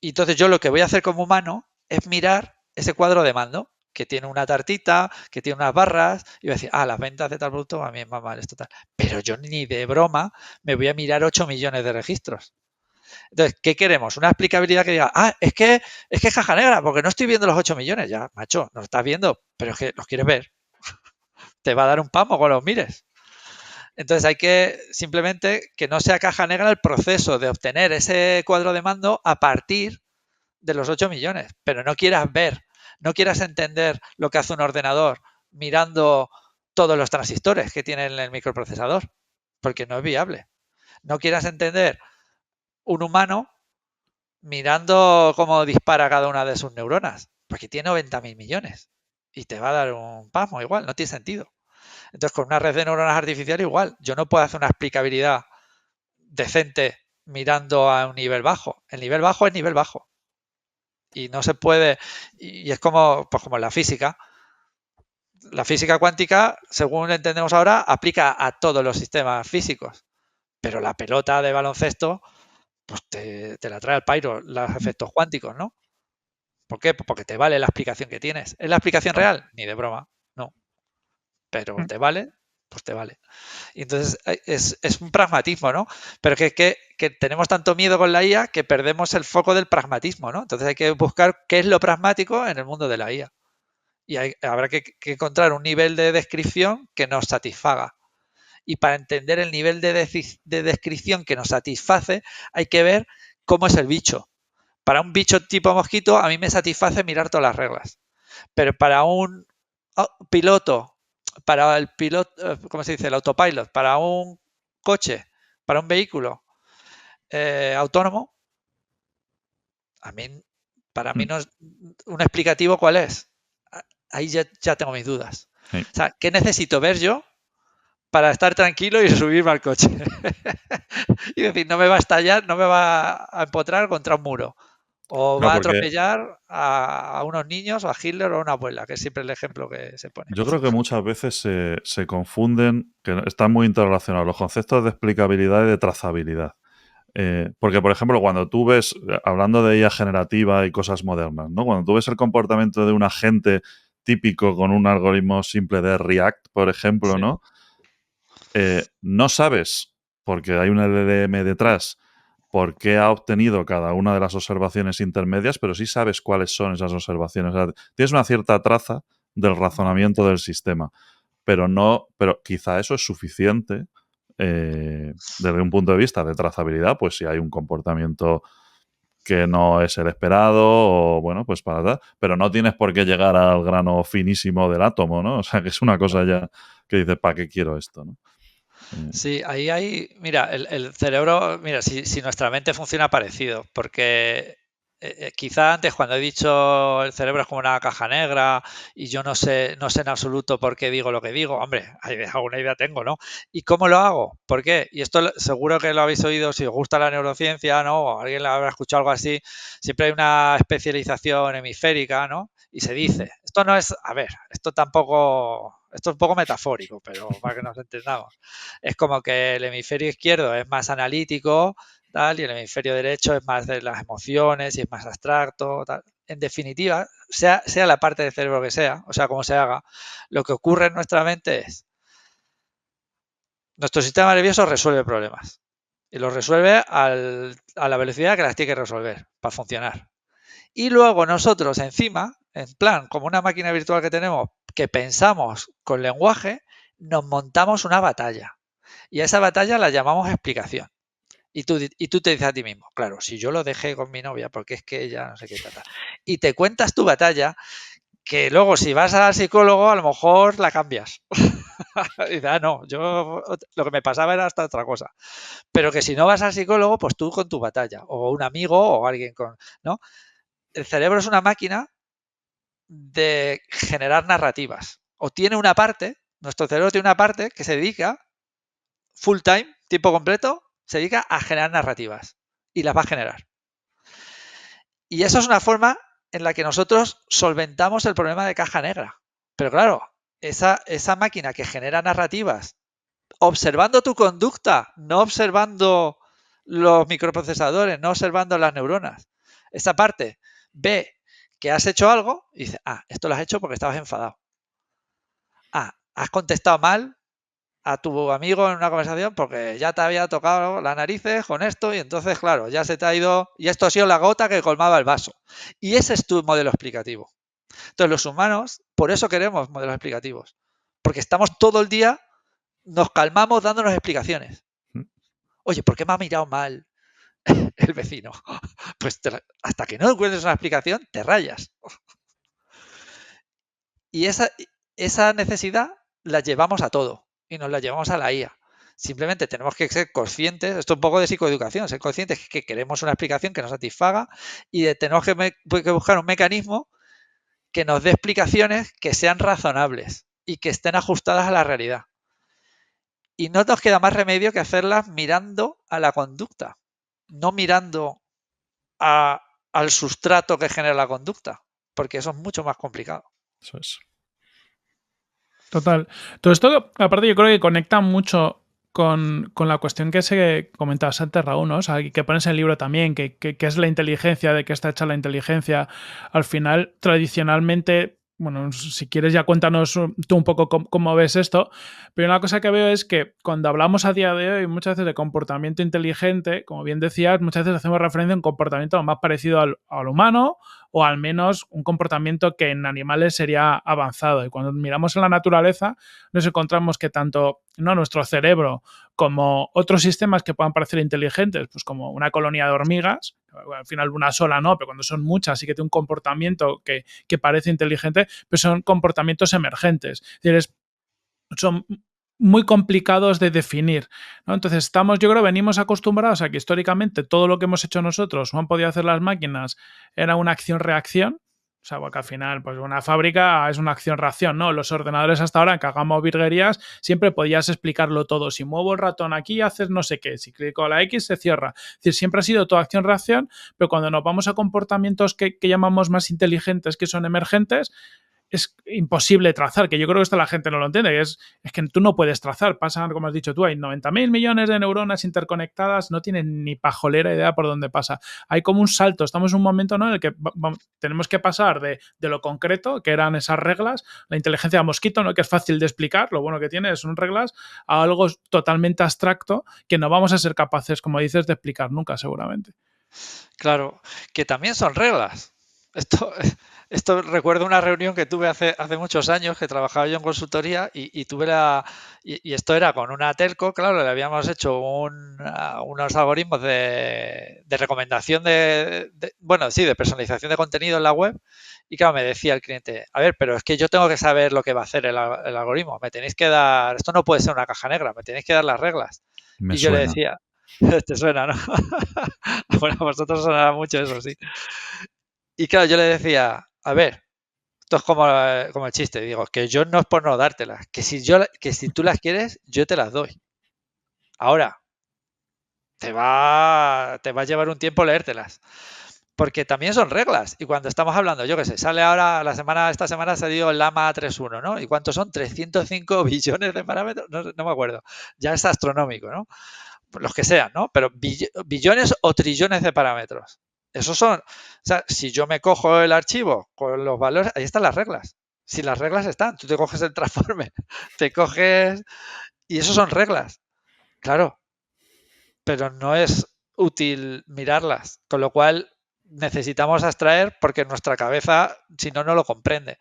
entonces yo lo que voy a hacer como humano es mirar ese cuadro de mando, que tiene una tartita, que tiene unas barras, y voy a decir, las ventas de tal producto a mí es más mal, esto tal. Pero yo ni de broma me voy a mirar 8 millones de registros. Entonces, ¿qué queremos? Una explicabilidad que diga, es que es caja negra, porque no estoy viendo los 8 millones. Ya, macho, no lo estás viendo, pero es que los quieres ver. Te va a dar un pamo con los mires. Entonces hay que simplemente que no sea caja negra el proceso de obtener ese cuadro de mando a partir de los 8 millones, pero no quieras ver, no quieras entender lo que hace un ordenador mirando todos los transistores que tiene el microprocesador, porque no es viable. No quieras entender un humano mirando cómo dispara cada una de sus neuronas, porque tiene 90.000 millones y te va a dar un pasmo igual, no tiene sentido. Entonces, con una red de neuronas artificiales igual, yo no puedo hacer una explicabilidad decente mirando a un nivel bajo. El nivel bajo es nivel bajo. Y no se puede, y es como, pues como en la física. La física cuántica, según entendemos ahora, aplica a todos los sistemas físicos. Pero la pelota de baloncesto, pues te la trae al pairo los efectos cuánticos, ¿no? ¿Por qué? Pues porque te vale la explicación que tienes. ¿Es la explicación real? Ni de broma, no. Pero te vale, pues te vale. Y entonces es un pragmatismo, ¿no? Pero que tenemos tanto miedo con la IA que perdemos el foco del pragmatismo, ¿no? Entonces hay que buscar qué es lo pragmático en el mundo de la IA. Y habrá que encontrar un nivel de descripción que nos satisfaga. Y para entender el nivel de descripción que nos satisface, hay que ver cómo es el bicho. Para un bicho tipo mosquito, a mí me satisface mirar todas las reglas. Pero para un piloto, para el piloto, ¿cómo se dice? El autopilot, para un coche, para un vehículo autónomo, para mí no es un explicativo. ¿Cuál es? Ahí ya tengo mis dudas. Sí. O sea, ¿qué necesito ver yo para estar tranquilo y subirme al coche? Y decir, no me va a estallar, no me va a empotrar contra un muro. O Claro, va a porque atropellar a unos niños, o a Hitler o a una abuela, que es siempre el ejemplo que se pone. yo creo que muchas veces se confunden, que están muy interrelacionados los conceptos de explicabilidad y de trazabilidad. Porque, por ejemplo, cuando tú ves, hablando de IA generativa y cosas modernas, ¿no? Cuando tú ves el comportamiento de un agente típico con un algoritmo simple de React, por ejemplo, Sí. ¿no? No sabes, porque hay un LLM detrás, por qué ha obtenido cada una de las observaciones intermedias, pero sí sabes cuáles son esas observaciones. O sea, tienes una cierta traza del razonamiento del sistema, pero quizá eso es suficiente desde un punto de vista de trazabilidad, pues si hay un comportamiento que no es el esperado, o bueno, pues para tal, pero no tienes por qué llegar al grano finísimo del átomo, ¿no? O sea, que es una cosa ya que dices, ¿para qué quiero esto, no? Sí, ahí hay, mira, el cerebro, mira, si nuestra mente funciona parecido, porque quizá antes cuando he dicho el cerebro es como una caja negra y yo no sé en absoluto por qué digo lo que digo, hombre, alguna idea tengo, ¿no? ¿Y cómo lo hago? ¿Por qué? Y esto seguro que lo habéis oído si os gusta la neurociencia, ¿no? O alguien le habrá escuchado algo así, siempre hay una especialización hemisférica, ¿no? Y se dice, esto no es, a ver, esto tampoco Esto es un poco metafórico, pero para que nos entendamos. Es como que el hemisferio izquierdo es más analítico, tal, y el hemisferio derecho es más de las emociones y es más abstracto, tal. En definitiva, sea la parte del cerebro que sea, o sea, como se haga, lo que ocurre en nuestra mente es nuestro sistema nervioso resuelve problemas y los resuelve a la velocidad que las tiene que resolver para funcionar. Y luego nosotros encima, en plan, como una máquina virtual que tenemos, que pensamos con lenguaje, nos montamos una batalla. Y a esa batalla la llamamos explicación. Y tú te dices a ti mismo, claro, si yo lo dejé con mi novia porque es que ella no sé qué tal. Y te cuentas tu batalla, que luego si vas al psicólogo a lo mejor la cambias. Y dices, no, yo lo que me pasaba era hasta otra cosa. Pero que si no vas al psicólogo, pues tú con tu batalla, o un amigo, o alguien con, ¿no? El cerebro es una máquina de generar narrativas. O tiene una parte, nuestro cerebro tiene una parte que se dedica full time, tiempo completo, se dedica a generar narrativas y las va a generar. Y eso es una forma en la que nosotros solventamos el problema de caja negra. Pero claro, esa máquina que genera narrativas, observando tu conducta, no observando los microprocesadores, no observando las neuronas. Esa parte ve que has hecho algo y dice, esto lo has hecho porque estabas enfadado. Has contestado mal a tu amigo en una conversación porque ya te había tocado las narices con esto y entonces, claro, ya se te ha ido y esto ha sido la gota que colmaba el vaso. Y ese es tu modelo explicativo. Entonces, los humanos, por eso queremos modelos explicativos, porque estamos todo el día, nos calmamos dándonos explicaciones. Oye, ¿por qué me ha mirado mal el vecino? Pues hasta que no encuentres una explicación, te rayas. Y esa necesidad la llevamos a todo y nos la llevamos a la IA. Simplemente tenemos que ser conscientes, esto es un poco de psicoeducación, ser conscientes que queremos una explicación que nos satisfaga y tenemos que buscar un mecanismo que nos dé explicaciones que sean razonables y que estén ajustadas a la realidad. Y no nos queda más remedio que hacerlas mirando a la conducta, no mirando al sustrato que genera la conducta, porque eso es mucho más complicado. Eso es. Total. Todo esto, aparte, yo creo que conecta mucho con la cuestión que se comentabas antes, Raúl, ¿no? O sea, que pones en el libro también, que es la inteligencia, de qué está hecha la inteligencia. Al final, tradicionalmente, bueno, si quieres ya cuéntanos tú un poco cómo ves esto, pero una cosa que veo es que cuando hablamos a día de hoy muchas veces de comportamiento inteligente, como bien decías, muchas veces hacemos referencia a un comportamiento más parecido al humano, o al menos un comportamiento que en animales sería avanzado. Y cuando miramos en la naturaleza, nos encontramos que tanto nuestro cerebro como otros sistemas que puedan parecer inteligentes, pues como una colonia de hormigas, al final una sola no, pero cuando son muchas sí que tiene un comportamiento que parece inteligente, pero son comportamientos emergentes. Es decir, son muy complicados de definir, ¿no? Entonces yo creo, venimos acostumbrados a que históricamente todo lo que hemos hecho nosotros o han podido hacer las máquinas era una acción-reacción. O sea, porque al final, pues una fábrica es una acción-reacción, ¿no? Los ordenadores hasta ahora, que hagamos virguerías, siempre podías explicarlo todo. Si muevo el ratón aquí, haces no sé qué. Si clico a la X, se cierra. Es decir, siempre ha sido toda acción-reacción, pero cuando nos vamos a comportamientos que llamamos más inteligentes, que son emergentes, es imposible trazar, que yo creo que esto la gente no lo entiende, que es que tú no puedes trazar, pasan, como has dicho tú, hay 90.000 millones de neuronas interconectadas, no tienen ni pajolera idea por dónde pasa. Hay como un salto, estamos en un momento, ¿no?, en el que tenemos que pasar de lo concreto, que eran esas reglas, la inteligencia de mosquito, ¿no?, que es fácil de explicar, lo bueno que tiene son reglas, a algo totalmente abstracto que no vamos a ser capaces, como dices, de explicar nunca, seguramente. Claro, que también son reglas. Esto recuerdo una reunión que tuve hace muchos años, que trabajaba yo en consultoría y tuve y esto era con una telco, claro, le habíamos hecho unos algoritmos de recomendación de personalización de contenido en la web y claro, me decía el cliente, a ver, pero es que yo tengo que saber lo que va a hacer el algoritmo, me tenéis que dar, esto no puede ser una caja negra, me tenéis que dar las reglas. Me Y yo suena. le decía, te suena, ¿no? Bueno, a vosotros sonará mucho eso, sí. Y claro, yo le decía, a ver, esto es como el chiste, digo, que yo no es por no dártelas, que si tú las quieres, yo te las doy. Ahora, te va a llevar un tiempo leértelas. Porque también son reglas. Y cuando estamos hablando, yo qué sé, sale ahora, esta semana se dio el Llama 3.1, ¿no? ¿Y cuántos son? 305 billones de parámetros. No me acuerdo. Ya es astronómico, ¿no? Los que sean, ¿no? Pero billones o trillones de parámetros. Esos son, o sea, si yo me cojo el archivo con los valores, ahí están las reglas. Si las reglas están, tú te coges el transforme, te coges... Y eso son reglas. Claro. Pero no es útil mirarlas. Con lo cual necesitamos abstraer porque nuestra cabeza, si no, no lo comprende.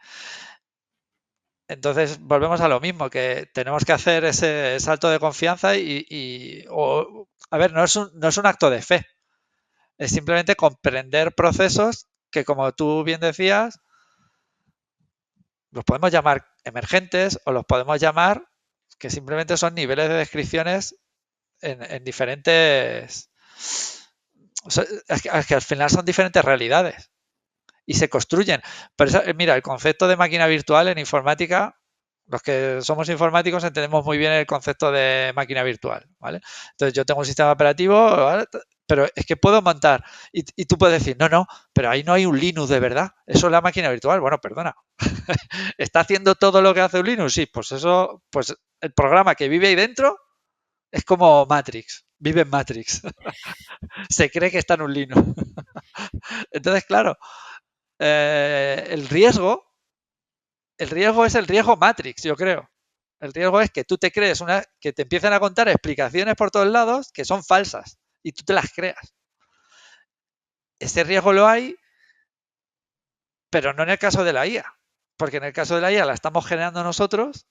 Entonces volvemos a lo mismo, que tenemos que hacer ese salto de confianza a ver, no es un acto de fe, es simplemente comprender procesos que, como tú bien decías, los podemos llamar emergentes o los podemos llamar que simplemente son niveles de descripciones en diferentes... O sea, es que al final son diferentes realidades y se construyen. Pero mira, el concepto de máquina virtual en informática, los que somos informáticos entendemos muy bien el concepto de máquina virtual, ¿vale? Entonces yo tengo un sistema operativo, ¿vale? Pero es que puedo montar y tú puedes decir, no, pero ahí no hay un Linux de verdad, eso es la máquina virtual. Bueno, perdona, ¿está haciendo todo lo que hace un Linux? Sí, pues eso, pues el programa que vive ahí dentro es como Matrix, vive en Matrix. Se cree que está en un Linux. Entonces, claro, el riesgo es el riesgo Matrix, yo creo. El riesgo es que tú te crees que te empiecen a contar explicaciones por todos lados que son falsas y tú te las creas. Ese riesgo lo hay, pero no en el caso de la IA, porque en el caso de la IA la estamos generando nosotros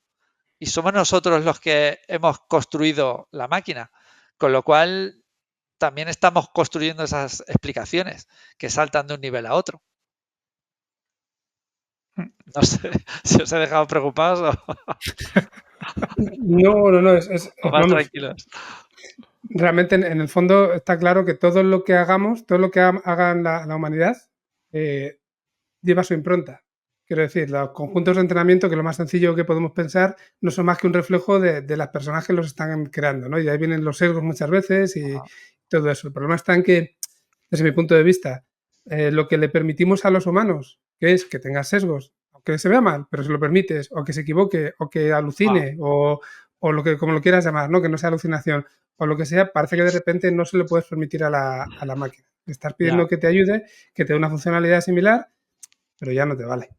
y somos nosotros los que hemos construido la máquina, con lo cual también estamos construyendo esas explicaciones que saltan de un nivel a otro. No sé si os he dejado preocupados o... No, es o más tranquilos. Realmente, en el fondo, está claro que todo lo que hagamos, todo lo que haga la humanidad, lleva su impronta. Quiero decir, los conjuntos de entrenamiento, que lo más sencillo que podemos pensar, no son más que un reflejo de las personas que los están creando, ¿no? Y ahí vienen los sesgos muchas veces y todo eso. El problema está en que, desde mi punto de vista, lo que le permitimos a los humanos, que es que tenga sesgos, aunque se vea mal, pero se lo permites, o que se equivoque, o que alucine, o lo que, como lo quieras llamar, ¿no? Que no sea alucinación, o lo que sea, parece que de repente no se le puedes permitir a la máquina. Estás pidiendo que te ayude, que te dé una funcionalidad similar, pero ya no te vale.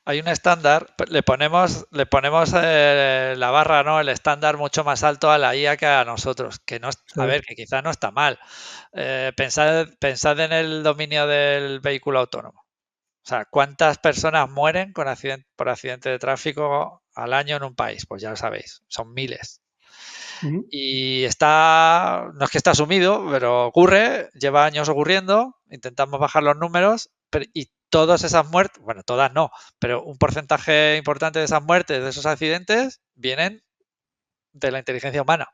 Hay un estándar, le ponemos la barra, ¿no? El estándar mucho más alto a la IA que a nosotros, que no, sí. A ver, que quizás no está mal. Pensad en el dominio del vehículo autónomo. O sea, ¿cuántas personas mueren por accidente de tráfico al año en un país? Pues ya lo sabéis, son miles. Y no es que está asumido, pero ocurre, lleva años ocurriendo, intentamos bajar los números y todas esas muertes, bueno, todas no, pero un porcentaje importante de esas muertes, de esos accidentes, vienen de la inteligencia humana,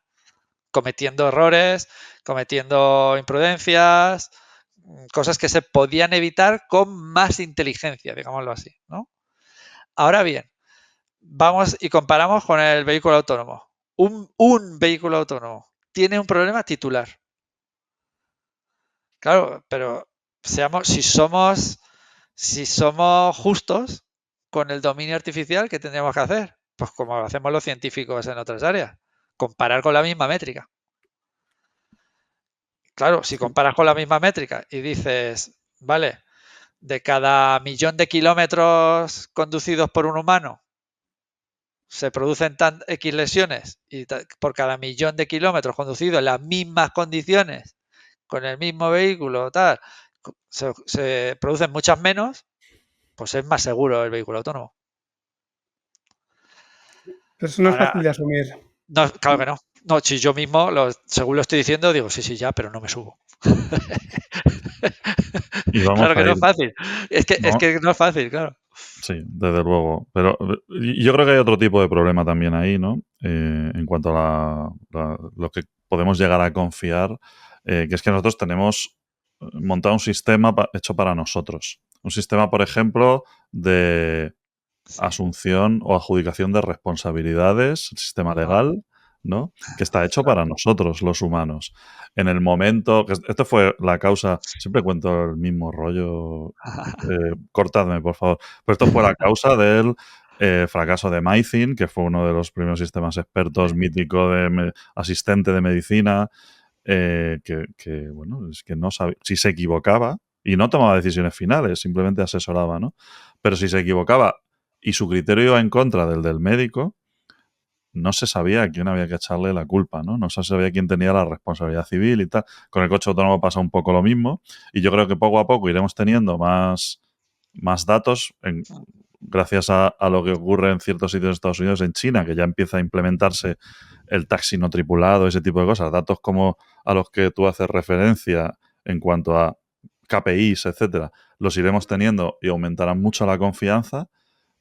cometiendo errores, cometiendo imprudencias, cosas que se podían evitar con más inteligencia, digámoslo así, ¿no? Ahora bien, vamos y comparamos con el vehículo autónomo. Un vehículo autónomo tiene un problema titular. Claro, pero si somos justos con el dominio artificial, ¿qué tendríamos que hacer? Pues como hacemos los científicos en otras áreas, comparar con la misma métrica. Claro, si comparas con la misma métrica y dices, vale, de cada 1.000.000 de kilómetros conducidos por un humano, se producen X lesiones y por cada 1.000.000 de kilómetros conducidos en las mismas condiciones, con el mismo vehículo, tal, se producen muchas menos, pues es más seguro el vehículo autónomo. Pero eso no es fácil de asumir. No, claro que no. No, si yo mismo, según lo estoy diciendo, digo, sí, ya, pero no me subo. Claro que no es fácil. Es que no es fácil, claro. Sí, desde luego. Pero yo creo que hay otro tipo de problema también ahí, ¿no? En cuanto a lo que podemos llegar a confiar, que es que nosotros tenemos montado un sistema hecho para nosotros. Un sistema, por ejemplo, de asunción o adjudicación de responsabilidades, el sistema legal, ¿no? Que está hecho para nosotros, los humanos. En el momento... Esto fue la causa... Siempre cuento el mismo rollo. Cortadme, por favor. Pero esto fue la causa del fracaso de MyThin, que fue uno de los primeros sistemas expertos mítico de asistente de medicina, que, bueno, es que no sabía... Si se equivocaba, y no tomaba decisiones finales, simplemente asesoraba, ¿no? Pero si se equivocaba y su criterio iba en contra del médico, no se sabía a quién había que echarle la culpa, ¿no? No se sabía quién tenía la responsabilidad civil y tal. Con el coche autónomo pasa un poco lo mismo y yo creo que poco a poco iremos teniendo más datos gracias a lo que ocurre en ciertos sitios de Estados Unidos, en China, que ya empieza a implementarse el taxi no tripulado, ese tipo de cosas. Datos como a los que tú haces referencia en cuanto a KPIs, etcétera, los iremos teniendo y aumentarán mucho la confianza.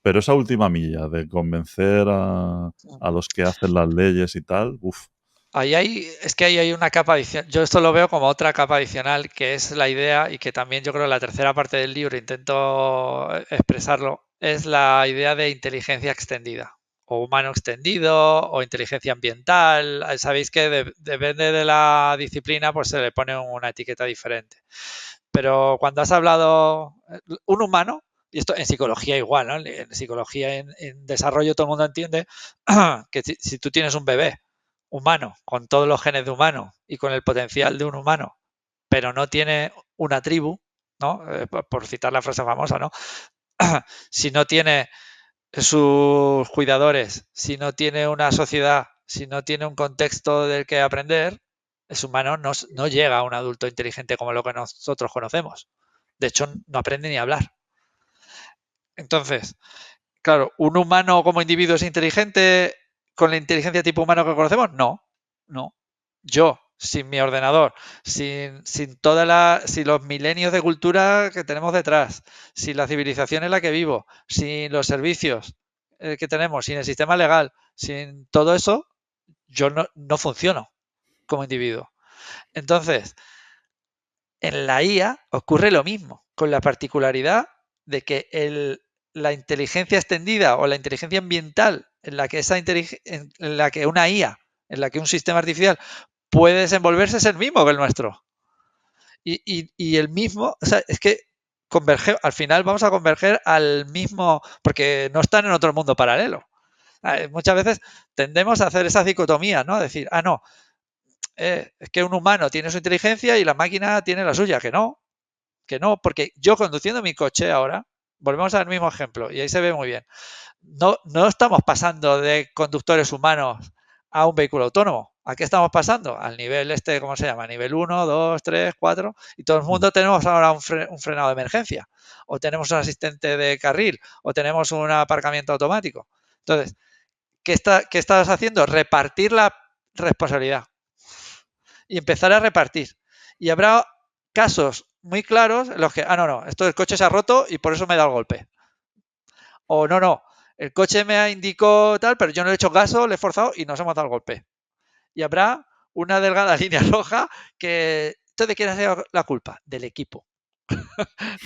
Pero esa última milla de convencer a los que hacen las leyes y tal, uff. Ahí hay una capa adicional. Yo esto lo veo como otra capa adicional, que es la idea, y que también yo creo en la tercera parte del libro intento expresarlo, es la idea de inteligencia extendida, o humano extendido, o inteligencia ambiental. Sabéis que depende de la disciplina, pues se le pone una etiqueta diferente. Pero cuando has hablado, un humano, y esto en psicología igual, ¿no? En psicología, en desarrollo, todo el mundo entiende que si tú tienes un bebé humano, con todos los genes de humano y con el potencial de un humano, pero no tiene una tribu, ¿no? Por citar la frase famosa, ¿no? Si no tiene sus cuidadores, si no tiene una sociedad, si no tiene un contexto del que aprender, ese humano no llega a un adulto inteligente como lo que nosotros conocemos. De hecho, no aprende ni a hablar. Entonces, claro, ¿un humano como individuo es inteligente con la inteligencia tipo humano que conocemos? No. Yo, sin mi ordenador, sin los milenios de cultura que tenemos detrás, sin la civilización en la que vivo, sin los servicios que tenemos, sin el sistema legal, sin todo eso, yo no funciono como individuo. Entonces, en la IA ocurre lo mismo, con la particularidad de que la inteligencia extendida o la inteligencia ambiental en la que una IA, en la que un sistema artificial puede desenvolverse es el mismo que el nuestro. Y el mismo, o sea, es que al final vamos a converger al mismo, porque no están en otro mundo paralelo. Muchas veces tendemos a hacer esa dicotomía, ¿no? A decir, no, es que un humano tiene su inteligencia y la máquina tiene la suya, que no, porque yo conduciendo mi coche ahora, volvemos al mismo ejemplo, y ahí se ve muy bien, no estamos pasando de conductores humanos a un vehículo autónomo. ¿A qué estamos pasando? Al nivel ¿cómo se llama? Nivel 1, 2, 3, 4, y todo el mundo tenemos ahora un frenado de emergencia, o tenemos un asistente de carril, o tenemos un aparcamiento automático. Entonces, ¿qué estás haciendo? Repartir la responsabilidad y empezar a repartir. Y habrá casos muy claros en los que, no, esto del coche se ha roto y por eso me da el golpe. O no, el coche me indicó tal, pero yo no le he hecho caso, le he forzado y nos hemos dado el golpe. Y habrá una delgada línea roja que... ¿De quién ha sido la culpa? Del equipo.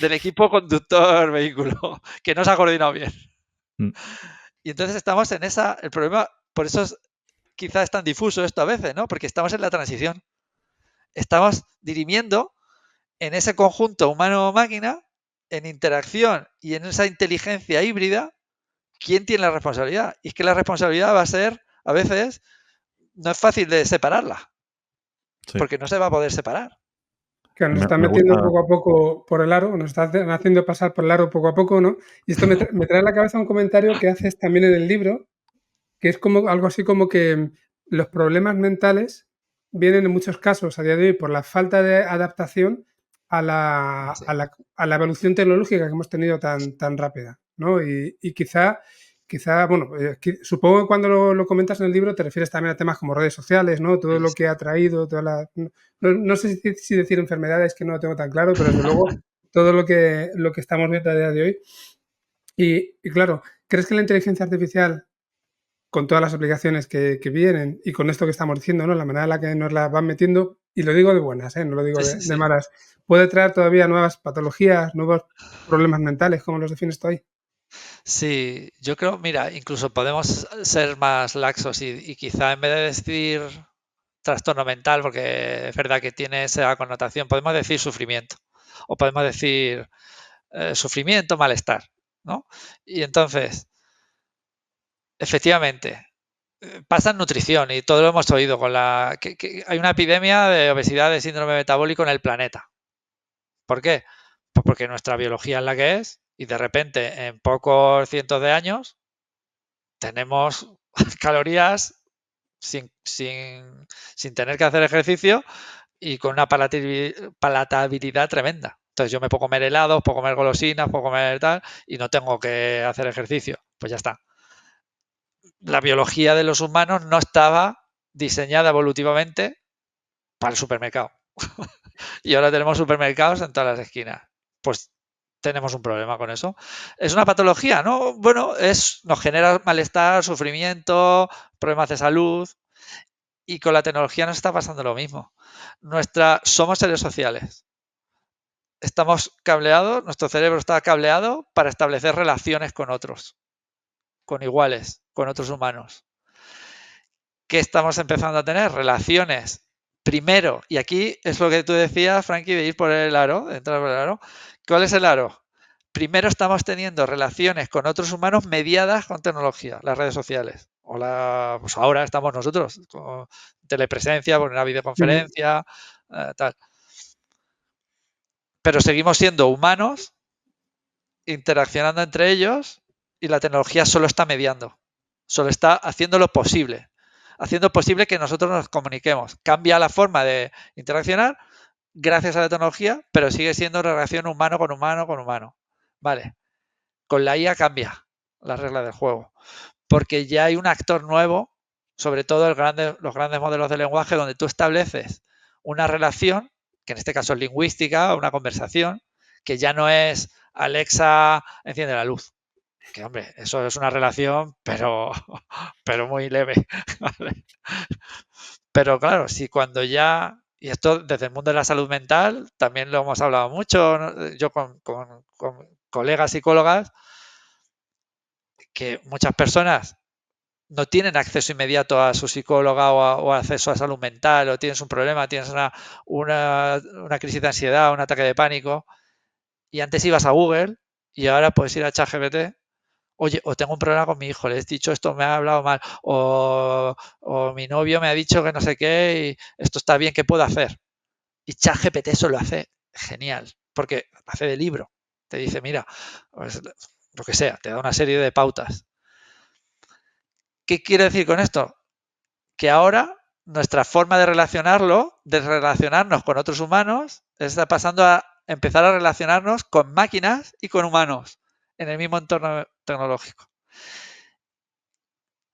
Del equipo conductor vehículo, que no se ha coordinado bien. Y entonces estamos en esa... El problema, por eso quizás es tan difuso esto a veces, ¿no? Porque estamos en la transición. Estamos dirimiendo en ese conjunto humano-máquina, en interacción y en esa inteligencia híbrida, ¿quién tiene la responsabilidad? Y es que la responsabilidad va a ser, a veces, no es fácil de separarla, porque no se va a poder separar. Que nos está metiendo poco a poco por el aro, nos están haciendo pasar por el aro poco a poco, ¿no? Y esto me trae a la cabeza un comentario que haces también en el libro, que es como algo así como que los problemas mentales vienen en muchos casos a día de hoy por la falta de adaptación a la evolución tecnológica que hemos tenido tan rápida, ¿no? Y quizá, bueno, supongo que cuando lo comentas en el libro te refieres también a temas como redes sociales, ¿no? Todo lo que ha traído, no sé si decir enfermedades, que no lo tengo tan claro, pero desde luego todo lo que estamos viendo a día de hoy. Y claro, ¿crees que la inteligencia artificial, con todas las aplicaciones que vienen y con esto que estamos diciendo, ¿no? La manera en la que nos la van metiendo, y lo digo de buenas, no lo digo de malas, puede traer todavía nuevas patologías, nuevos problemas mentales, como los defines tú ahí? Sí, yo creo, mira, incluso podemos ser más laxos y quizá en vez de decir trastorno mental, porque es verdad que tiene esa connotación, podemos decir sufrimiento o podemos decir sufrimiento, malestar, ¿no? Y entonces, efectivamente, pasa en nutrición y todo lo hemos oído con que hay una epidemia de obesidad, de síndrome metabólico en el planeta. ¿Por qué? Pues porque nuestra biología es la que es y de repente en pocos cientos de años tenemos calorías sin tener que hacer ejercicio y con una palatabilidad tremenda. Entonces yo me puedo comer helados, puedo comer golosinas, puedo comer tal y no tengo que hacer ejercicio. Pues ya está. La biología de los humanos no estaba diseñada evolutivamente para el supermercado. Y ahora tenemos supermercados en todas las esquinas. Pues tenemos un problema con eso. Es una patología, ¿no? Bueno, nos genera malestar, sufrimiento, problemas de salud. Y con la tecnología nos está pasando lo mismo. Somos seres sociales. Estamos cableados, nuestro cerebro está cableado para establecer relaciones con otros, con iguales, con otros humanos. ¿Qué estamos empezando a tener? Relaciones. Primero, y aquí es lo que tú decías, Frankie, de ir por el aro, de entrar por el aro. ¿Cuál es el aro? Primero estamos teniendo relaciones con otros humanos mediadas con tecnología, las redes sociales. Pues ahora estamos nosotros, con telepresencia, por una videoconferencia, tal. Pero seguimos siendo humanos, interaccionando entre ellos, y la tecnología solo está mediando, solo está haciendo lo posible, haciendo posible que nosotros nos comuniquemos. Cambia la forma de interaccionar gracias a la tecnología, pero sigue siendo una relación humano con humano con humano. Vale. Con la IA cambia la regla del juego, porque ya hay un actor nuevo, sobre todo los grandes modelos de lenguaje, donde tú estableces una relación, que en este caso es lingüística, una conversación, que ya no es Alexa, enciende la luz. Que hombre, eso es una relación, pero muy leve. ¿Vale? Pero claro, si cuando ya, y esto desde el mundo de la salud mental, también lo hemos hablado mucho, ¿no? Yo con colegas psicólogas, que muchas personas no tienen acceso inmediato a su psicóloga o acceso a salud mental, o tienes un problema, tienes una crisis de ansiedad, un ataque de pánico, y antes ibas a Google y ahora puedes ir a ChatGPT. Oye, o tengo un problema con mi hijo, le he dicho esto, me ha hablado mal, o mi novio me ha dicho que no sé qué, y esto está bien, ¿qué puedo hacer? Y ChatGPT eso lo hace genial, porque hace de libro. Te dice, mira, pues, lo que sea, te da una serie de pautas. ¿Qué quiere decir con esto? Que ahora nuestra forma de relacionarnos con otros humanos, está pasando a empezar a relacionarnos con máquinas y con humanos en el mismo entorno tecnológico.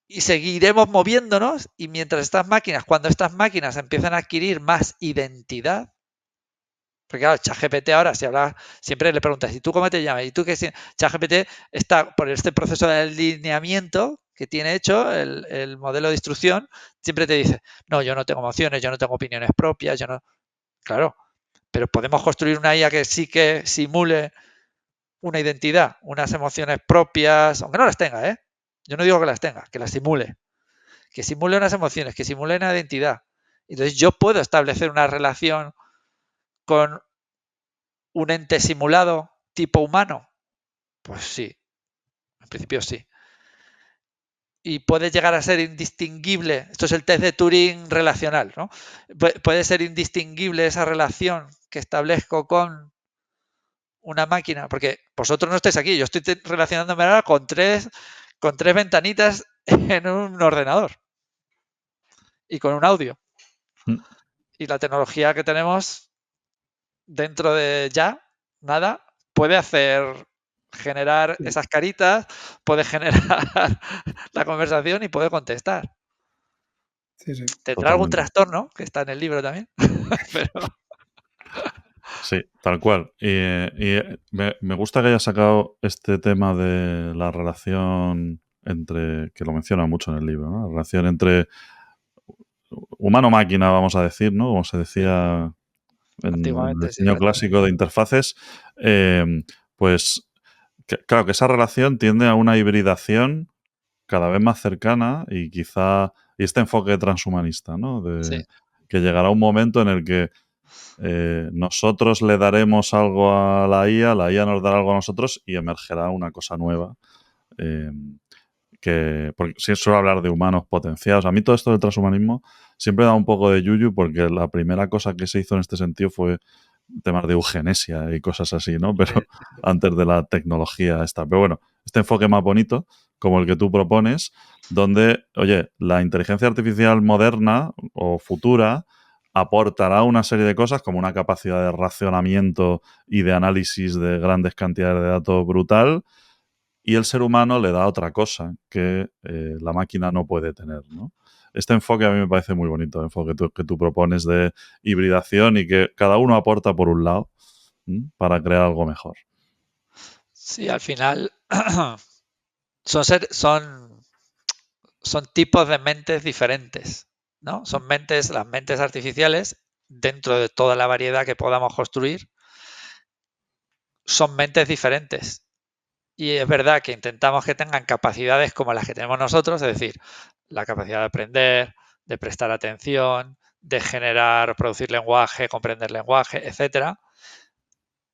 Y seguiremos moviéndonos y mientras cuando estas máquinas empiezan a adquirir más identidad, porque claro, ChatGPT ahora, si hablas, siempre le preguntas, ¿y tú cómo te llamas? ¿Y tú qué? ChatGPT está por este proceso de alineamiento que tiene hecho el modelo de instrucción, siempre te dice, no, yo no tengo emociones, yo no tengo opiniones propias, yo no. Claro, pero podemos construir una IA que sí que simule una identidad, unas emociones propias, aunque no las tenga, ¿eh? Yo no digo que las tenga, que las simule. Que simule unas emociones, que simule una identidad. Entonces yo puedo establecer una relación con un ente simulado tipo humano. Pues sí, en principio sí. Y puede llegar a ser indistinguible, esto es el test de Turing relacional, ¿no? Puede ser indistinguible esa relación que establezco con una máquina, porque vosotros no estáis aquí, yo estoy relacionándome ahora con tres ventanitas en un ordenador y con un audio. Y la tecnología que tenemos dentro de nada, puede generar esas caritas, puede generar la conversación y puede contestar. Sí, sí. Tendrá algún trastorno, que está en el libro también, pero... Sí, tal cual. Y me gusta que hayas sacado este tema de la relación que lo menciona mucho en el libro, ¿no? La relación entre humano-máquina, vamos a decir, ¿no? Como se decía en el Antiguamente, sí, diseño clásico de interfaces, pues claro, que esa relación tiende a una hibridación cada vez más cercana y quizá... Y este enfoque transhumanista, ¿no? Sí. Que llegará un momento en el que nosotros le daremos algo a la IA nos dará algo a nosotros y emergerá una cosa nueva. Porque si suelo hablar de humanos potenciados. A mí todo esto del transhumanismo siempre da un poco de yuyu porque la primera cosa que se hizo en este sentido fue temas de eugenesia y cosas así, ¿no? Pero antes de la tecnología esta. Pero bueno, este enfoque más bonito, como el que tú propones, donde, oye, la inteligencia artificial moderna o futura aportará una serie de cosas como una capacidad de racionamiento y de análisis de grandes cantidades de datos brutal, y el ser humano le da otra cosa que la máquina no puede tener, ¿no? Este enfoque a mí me parece muy bonito, el enfoque que tú propones de hibridación y que cada uno aporta por un lado para crear algo mejor. Sí, al final son tipos de mentes diferentes, ¿no? Son las mentes artificiales, dentro de toda la variedad que podamos construir, son mentes diferentes. Y es verdad que intentamos que tengan capacidades como las que tenemos nosotros, es decir, la capacidad de aprender, de prestar atención, de generar, producir lenguaje, comprender lenguaje, etcétera,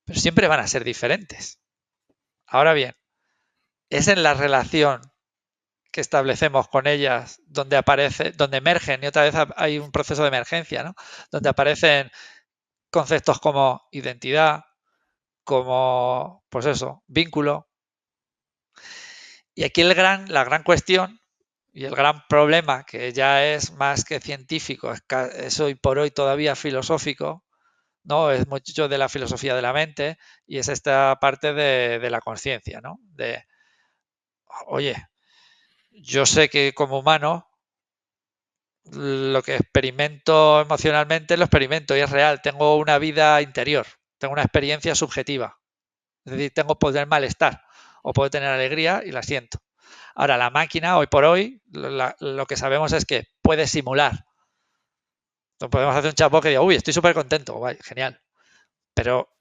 pero siempre van a ser diferentes. Ahora bien, es en la relación que establecemos con ellas donde emergen, y otra vez hay un proceso de emergencia, ¿no? Donde aparecen conceptos como identidad, como, pues eso, vínculo. Y aquí la gran cuestión y el gran problema, que ya es más que científico, es hoy por hoy todavía filosófico, ¿no? Es mucho de la filosofía de la mente, y es esta parte de la conciencia, ¿no? De, oye, yo sé que como humano lo que experimento emocionalmente lo experimento y es real, tengo una vida interior, tengo una experiencia subjetiva, es decir, puedo tener malestar o puedo tener alegría y la siento. Ahora, la máquina, hoy por hoy, lo que sabemos es que puede simular. Entonces podemos hacer un chatbot que diga, uy, estoy súper contento, guay, genial. Pero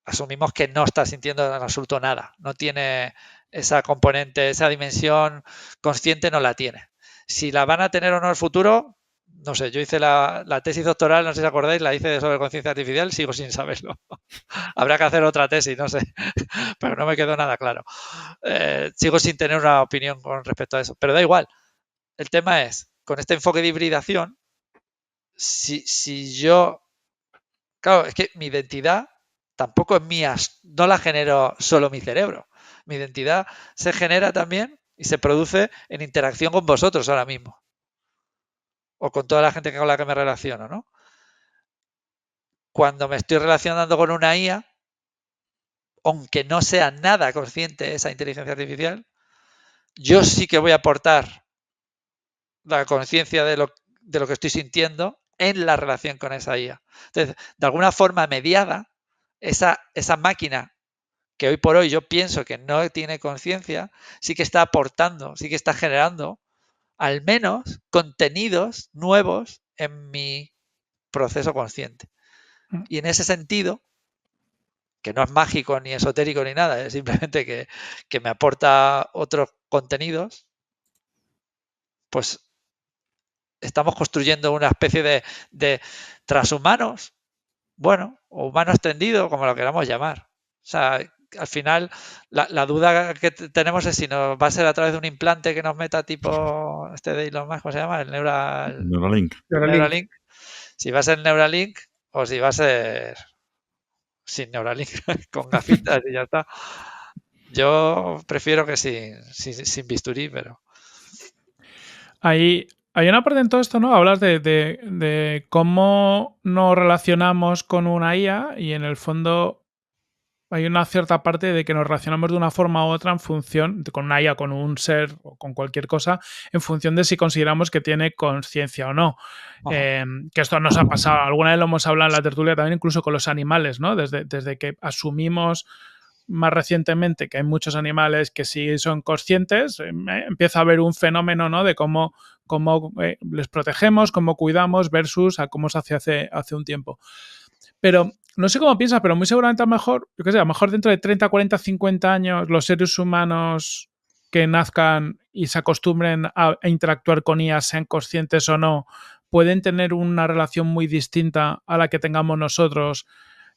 asumimos que no está sintiendo en absoluto nada. No tiene esa componente, esa dimensión consciente, no la tiene. Si la van a tener o no en el futuro, no sé. Yo hice la tesis doctoral, no sé si os acordáis, la hice sobre conciencia artificial, sigo sin saberlo. Habrá que hacer otra tesis, no sé, pero no me quedó nada claro. Sigo sin tener una opinión con respecto a eso, pero da igual. El tema es, con este enfoque de hibridación, si yo... Claro, es que mi identidad tampoco es mía, no la genero solo mi cerebro. Mi identidad se genera también y se produce en interacción con vosotros ahora mismo. O con toda la gente con la que me relaciono, ¿no? Cuando me estoy relacionando con una IA, aunque no sea nada consciente esa inteligencia artificial, yo sí que voy a aportar la conciencia de lo que estoy sintiendo en la relación con esa IA. Entonces, de alguna forma mediada, esa máquina que hoy por hoy yo pienso que no tiene conciencia, sí que está aportando, sí que está generando al menos contenidos nuevos en mi proceso consciente. Y en ese sentido, que no es mágico ni esotérico ni nada, es simplemente que me aporta otros contenidos, pues estamos construyendo una especie de transhumanos, bueno, o humano extendido, como lo queramos llamar. O sea, al final la duda que tenemos es si nos va a ser a través de un implante que nos meta tipo este de Elon Musk, ¿cómo se llama? El Neuralink. Neuralink. Si va a ser Neuralink o si va a ser sin Neuralink, con gafitas y ya está. Yo prefiero que sin bisturí, pero... Hay una parte en todo esto, ¿no? Hablas de cómo nos relacionamos con una IA y en el fondo hay una cierta parte de que nos relacionamos de una forma u otra en función, con una IA, con un ser o con cualquier cosa, en función de si consideramos que tiene conciencia o no. Que esto nos ha pasado, alguna vez lo hemos hablado en la tertulia también, incluso con los animales, ¿no? Desde que asumimos más recientemente que hay muchos animales que sí son conscientes, empieza a haber un fenómeno, ¿no? De cómo les protegemos, cómo cuidamos versus a cómo se hace un tiempo. Pero no sé cómo piensas, pero muy seguramente a lo mejor, yo qué sé, a lo mejor dentro de 30, 40, 50 años los seres humanos que nazcan y se acostumbren a interactuar con IA, sean conscientes o no, pueden tener una relación muy distinta a la que tengamos nosotros,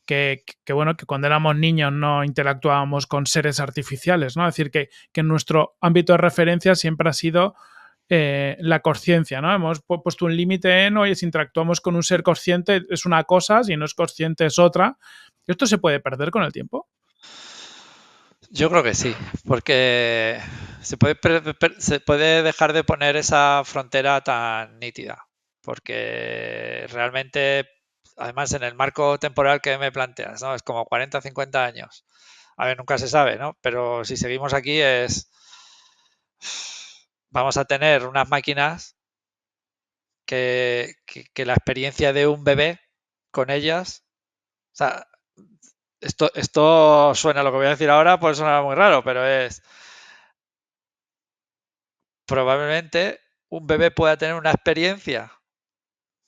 que bueno, que cuando éramos niños no interactuábamos con seres artificiales, ¿no? Es decir, que nuestro ámbito de referencia siempre ha sido la consciencia, ¿no? Hemos puesto un límite en, oye, si interactuamos con un ser consciente es una cosa, si no es consciente es otra. ¿Esto se puede perder con el tiempo? Yo creo que sí, porque se puede dejar de poner esa frontera tan nítida, porque realmente, además en el marco temporal que me planteas, ¿no? Es como 40, 50 años. A ver, nunca se sabe, ¿no? Pero si seguimos aquí vamos a tener unas máquinas que la experiencia de un bebé con ellas, o sea, esto suena, lo que voy a decir ahora, pues suena muy raro, pero es probablemente un bebé pueda tener una experiencia,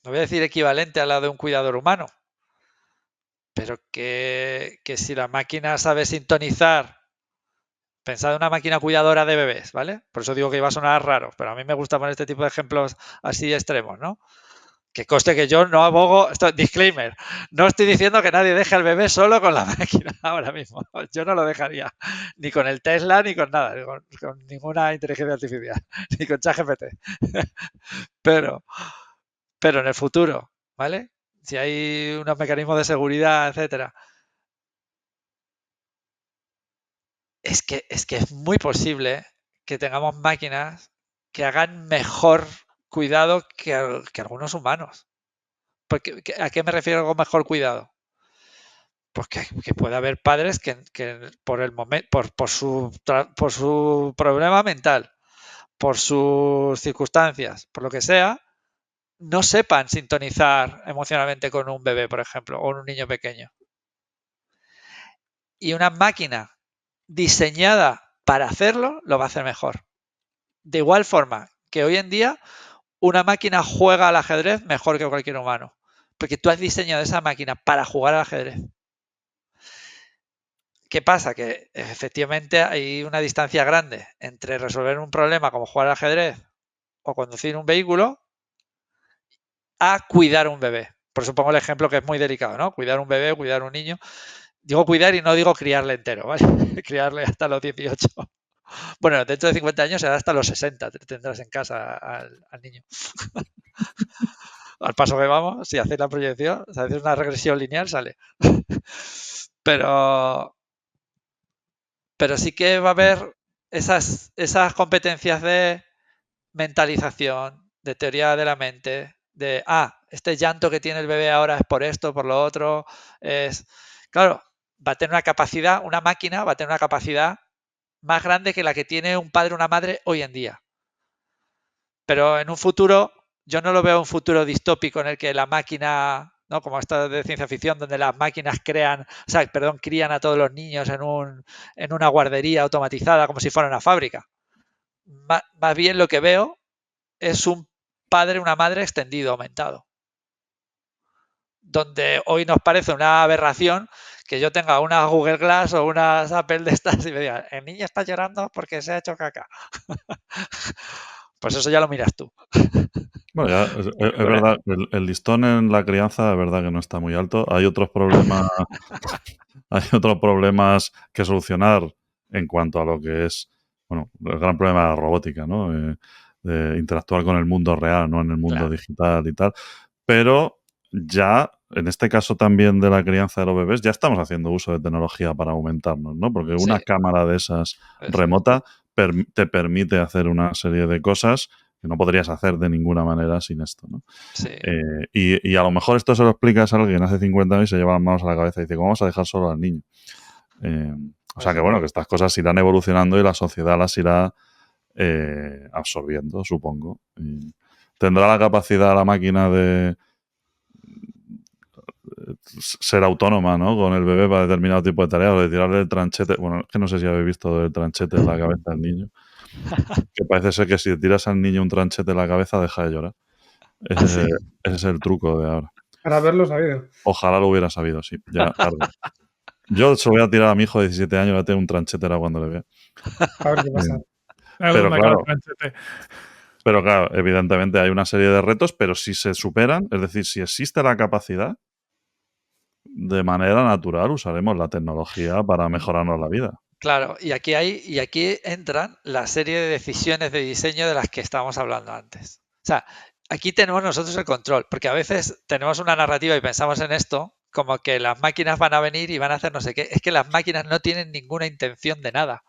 no voy a decir equivalente a la de un cuidador humano, pero que si la máquina sabe sintonizar, pensad en una máquina cuidadora de bebés, ¿vale? Por eso digo que iba a sonar raro, pero a mí me gusta poner este tipo de ejemplos así extremos, ¿no? Que conste que yo no abogo, esto, disclaimer, no estoy diciendo que nadie deje al bebé solo con la máquina ahora mismo. Yo no lo dejaría, ni con el Tesla, ni con nada, ni con ninguna inteligencia artificial, ni con ChatGPT. Pero en el futuro, ¿vale? Si hay unos mecanismos de seguridad, etcétera, es que es muy posible que tengamos máquinas que hagan mejor cuidado que algunos humanos. Porque, ¿a qué me refiero con mejor cuidado? Pues que puede haber padres que por el momento, por su problema mental, por sus circunstancias, por lo que sea, no sepan sintonizar emocionalmente con un bebé, por ejemplo, o un niño pequeño. Y una máquina diseñada para hacerlo lo va a hacer mejor. De igual forma que hoy en día una máquina juega al ajedrez mejor que cualquier humano, porque tú has diseñado esa máquina para jugar al ajedrez. ¿Qué pasa? Que efectivamente hay una distancia grande entre resolver un problema como jugar al ajedrez o conducir un vehículo a cuidar a un bebé. Por eso pongo el ejemplo que es muy delicado, ¿no? Cuidar un bebé, cuidar un niño. Digo cuidar y no digo criarle entero, ¿vale? Criarle hasta los 18. Bueno, dentro de 50 años será hasta los 60, tendrás en casa al niño. Al paso que vamos, si hacéis la proyección, si hacéis una regresión lineal, sale. Pero sí que va a haber esas competencias de mentalización, de teoría de la mente, de, este llanto que tiene el bebé ahora es por esto, por lo otro. Claro, va a tener una capacidad, una máquina va a tener una capacidad más grande que la que tiene un padre o una madre hoy en día. Pero en un futuro, yo no lo veo un futuro distópico en el que la máquina, ¿no? Como esta de ciencia ficción, donde las máquinas crían a todos los niños en una guardería automatizada como si fuera una fábrica. Más bien lo que veo es un padre, una madre extendido, aumentado. Donde hoy nos parece una aberración que yo tenga una Google Glass o unas Apple de estas y me digan, el niño está llorando porque se ha hecho caca. Pues eso ya lo miras tú. Bueno, ya es verdad, el listón en la crianza es verdad que no está muy alto. Hay otros problemas, hay otros problemas que solucionar en cuanto a lo que es, bueno, el gran problema de la robótica, ¿no? De interactuar con el mundo real, no en el mundo digital y tal. Pero ya, en este caso también de la crianza de los bebés, ya estamos haciendo uso de tecnología para aumentarnos, ¿no? Porque una cámara de esas remota te permite hacer una serie de cosas que no podrías hacer de ninguna manera sin esto, ¿no? Sí. Y a lo mejor esto se lo explicas a alguien hace 50 años y se lleva las manos a la cabeza y dice, ¿cómo vamos a dejar solo al niño? O sea que bueno, que estas cosas irán evolucionando y la sociedad las irá absorbiendo, supongo. Y tendrá la capacidad la máquina de ser autónoma, ¿no? Con el bebé para determinado tipo de tareas, o de tirarle el tranchete. Bueno, es que no sé si habéis visto el tranchete en la cabeza del niño. Que parece ser que si tiras al niño un tranchete en la cabeza, deja de llorar. Ese es el truco de ahora. Para haberlo sabido. Ojalá lo hubiera sabido, sí. Ya tarde. Yo se lo voy a tirar a mi hijo de 17 años, voy a tener un tranchetera cuando le vea. A ver qué pasa. A ver Pero dónde acaba el claro, planchete. pero claro, evidentemente hay una serie de retos, pero si se superan, es decir, si existe la capacidad, de manera natural usaremos la tecnología para mejorarnos la vida. Claro, y aquí entran la serie de decisiones de diseño de las que estábamos hablando antes. O sea, aquí tenemos nosotros el control, porque a veces tenemos una narrativa y pensamos en esto como que las máquinas van a venir y van a hacer no sé qué. Es que las máquinas no tienen ninguna intención de nada.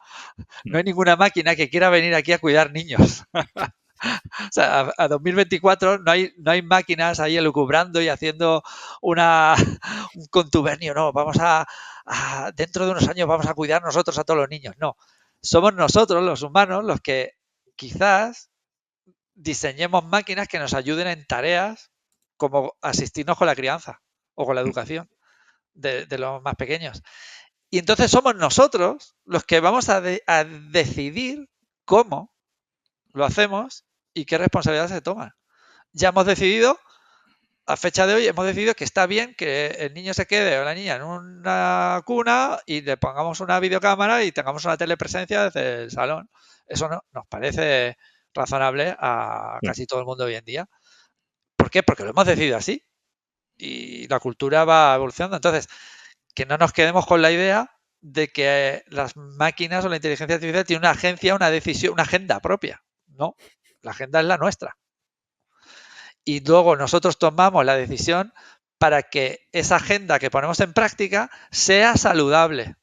No hay ninguna máquina que quiera venir aquí a cuidar niños. O sea, a 2024 no hay máquinas ahí elucubrando y haciendo un contubernio. No, dentro de unos años vamos a cuidar nosotros a todos los niños. No, somos nosotros, los humanos, los que quizás diseñemos máquinas que nos ayuden en tareas como asistirnos con la crianza o con la educación de los más pequeños. Y entonces somos nosotros los que vamos a decidir cómo lo hacemos y qué responsabilidades se toman. Ya hemos decidido, a fecha de hoy, hemos decidido que está bien que el niño se quede o la niña en una cuna y le pongamos una videocámara y tengamos una telepresencia desde el salón. Eso nos parece razonable a casi todo el mundo hoy en día. ¿Por qué? Porque lo hemos decidido así y la cultura va evolucionando. Entonces, que no nos quedemos con la idea de que las máquinas o la inteligencia artificial tiene una agencia, una decisión, una agenda propia. No, la agenda es la nuestra. Y luego nosotros tomamos la decisión para que esa agenda que ponemos en práctica sea saludable.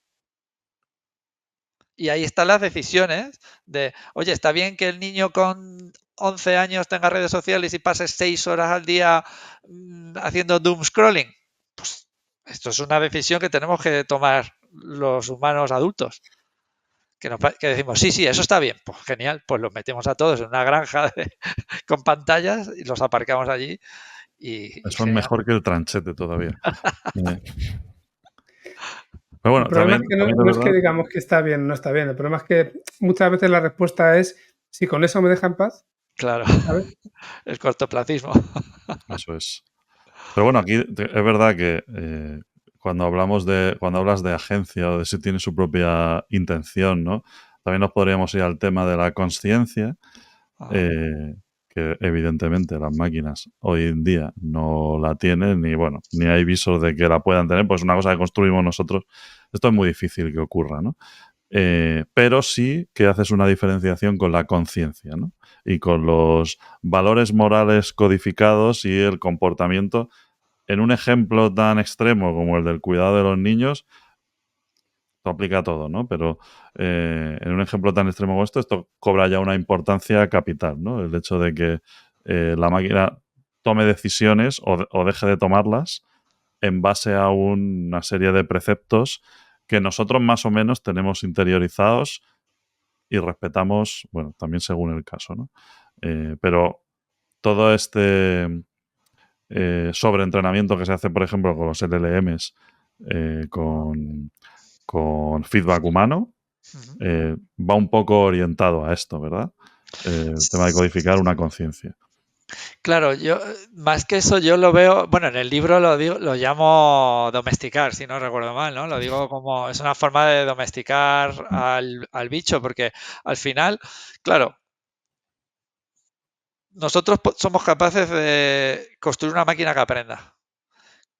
Y ahí están las decisiones de, oye, está bien que el niño con 11 años tenga redes sociales y pase 6 horas al día haciendo doom scrolling. Pues esto es una decisión que tenemos que tomar los humanos adultos. Que decimos, sí, eso está bien. Pues genial, pues los metemos a todos en una granja con pantallas y los aparcamos allí. Y Eso es mejor que el tranchete todavía. Pero El bueno, problema es también, que también no es es que verdad. digamos que está bien o no está bien. El problema es que muchas veces la respuesta es, si con eso me deja en paz, Claro, ¿sabes? el cortoplacismo. Eso es. Pero bueno, aquí es verdad que cuando hablas de agencia o de si tiene su propia intención, ¿no? También nos podríamos ir al tema de la consciencia, que evidentemente las máquinas hoy en día no la tienen, ni bueno, ni hay visos de que la puedan tener, pues una cosa que construimos nosotros, esto es muy difícil que ocurra, ¿no? Pero sí que haces una diferenciación con la conciencia, ¿no? Y con los valores morales codificados y el comportamiento. En un ejemplo tan extremo como el del cuidado de los niños, esto aplica a todo, ¿no? Pero en un ejemplo tan extremo como esto cobra ya una importancia capital, ¿no? El hecho de que la máquina tome decisiones o deje de tomarlas en base a una serie de preceptos que nosotros más o menos tenemos interiorizados y respetamos, bueno, también según el caso, ¿no? Pero todo este sobreentrenamiento que se hace, por ejemplo, con los LLMs, con feedback humano, va un poco orientado a esto, ¿verdad? El tema de codificar una conciencia. Claro, yo más que eso yo lo veo, bueno, en el libro lo llamo domesticar, si no recuerdo mal, ¿no? Lo digo como es una forma de domesticar al bicho, porque al final, claro, nosotros somos capaces de construir una máquina que aprenda.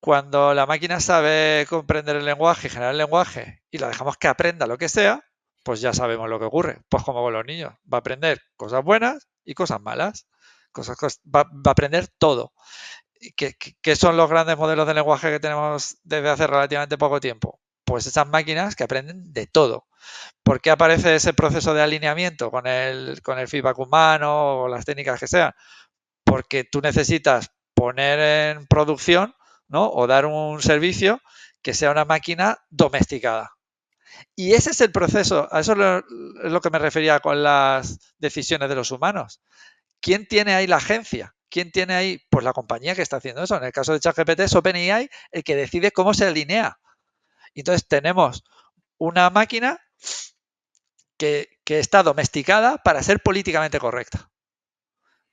Cuando la máquina sabe comprender el lenguaje y generar el lenguaje y la dejamos que aprenda lo que sea, pues ya sabemos lo que ocurre. Pues como con los niños, va a aprender cosas buenas y cosas malas. Va a aprender todo. ¿Qué son los grandes modelos de lenguaje que tenemos desde hace relativamente poco tiempo? Pues esas máquinas que aprenden de todo. ¿Por qué aparece ese proceso de alineamiento con el feedback humano o las técnicas que sean? Porque tú necesitas poner en producción, ¿no? O dar un servicio que sea una máquina domesticada. Y ese es el proceso, a eso es lo que me refería con las decisiones de los humanos. ¿Quién tiene ahí la agencia? ¿Quién tiene ahí? Pues la compañía que está haciendo eso. En el caso de ChatGPT es OpenAI el que decide cómo se alinea. Entonces tenemos una máquina que está domesticada para ser políticamente correcta.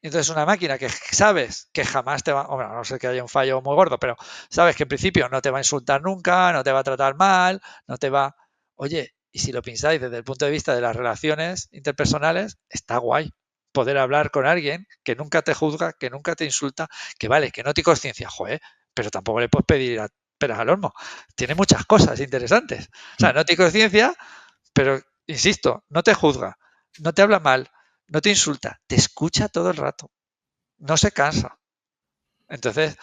Entonces una máquina que sabes que jamás te va, bueno, a no ser que haya un fallo muy gordo, pero sabes que en principio no te va a insultar nunca, no te va a tratar mal, no te va... Oye, y si lo pensáis desde el punto de vista de las relaciones interpersonales, está guay poder hablar con alguien que nunca te juzga, que nunca te insulta, que vale, que no te conciencia, joder, pero tampoco le puedes pedir a peras al olmo. Tiene muchas cosas interesantes. O sea, no te conciencia, pero, insisto, no te juzga, no te habla mal, no te insulta, te escucha todo el rato, no se cansa. Entonces,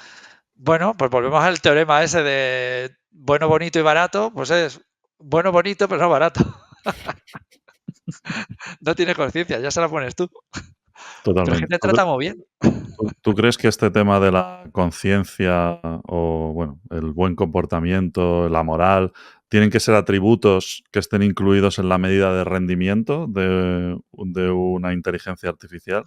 bueno, pues volvemos al teorema ese de bueno, bonito y barato, pues es bueno, bonito, pero no barato. No tiene conciencia, ya se la pones tú. Pero es que Totalmente. te trata muy bien. ¿Tú crees que este tema de la conciencia o, bueno, el buen comportamiento, la moral, tienen que ser atributos que estén incluidos en la medida de rendimiento de una inteligencia artificial?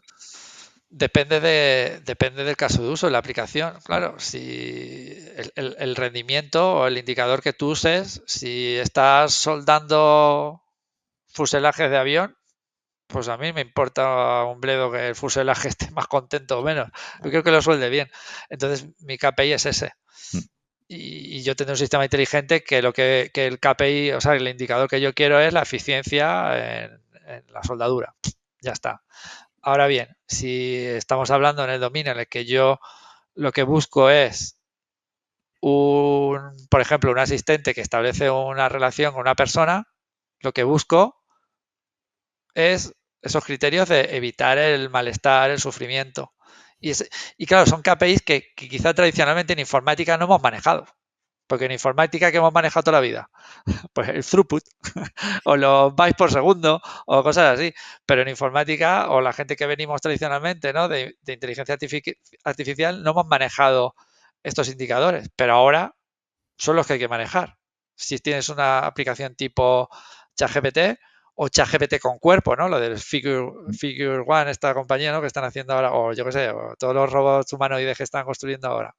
Depende del caso de uso, de la aplicación. Claro, si el rendimiento o el indicador que tú uses, si estás soldando fuselajes de avión, pues a mí me importa un bledo que el fuselaje esté más contento o menos. Yo creo que lo suelde bien. Entonces, mi KPI es ese. Mm. Y yo tengo un sistema inteligente que el KPI, o sea, el indicador que yo quiero es la eficiencia en la soldadura. Ya está. Ahora bien, si estamos hablando en el dominio en el que yo lo que busco es por ejemplo, un asistente que establece una relación con una persona, lo que busco es esos criterios de evitar el malestar, el sufrimiento. Y claro, son KPIs que quizá tradicionalmente en informática no hemos manejado. Porque en informática, que hemos manejado toda la vida? Pues el throughput, o los bytes por segundo, o cosas así. Pero en informática, o la gente que venimos tradicionalmente, ¿no? de inteligencia artificial, no hemos manejado estos indicadores. Pero ahora son los que hay que manejar. Si tienes una aplicación tipo ChatGPT o ChatGPT con cuerpo, ¿no? Lo del Figure One, esta compañía, ¿no? Que están haciendo ahora, o yo qué sé, o todos los robots humanoides que están construyendo ahora,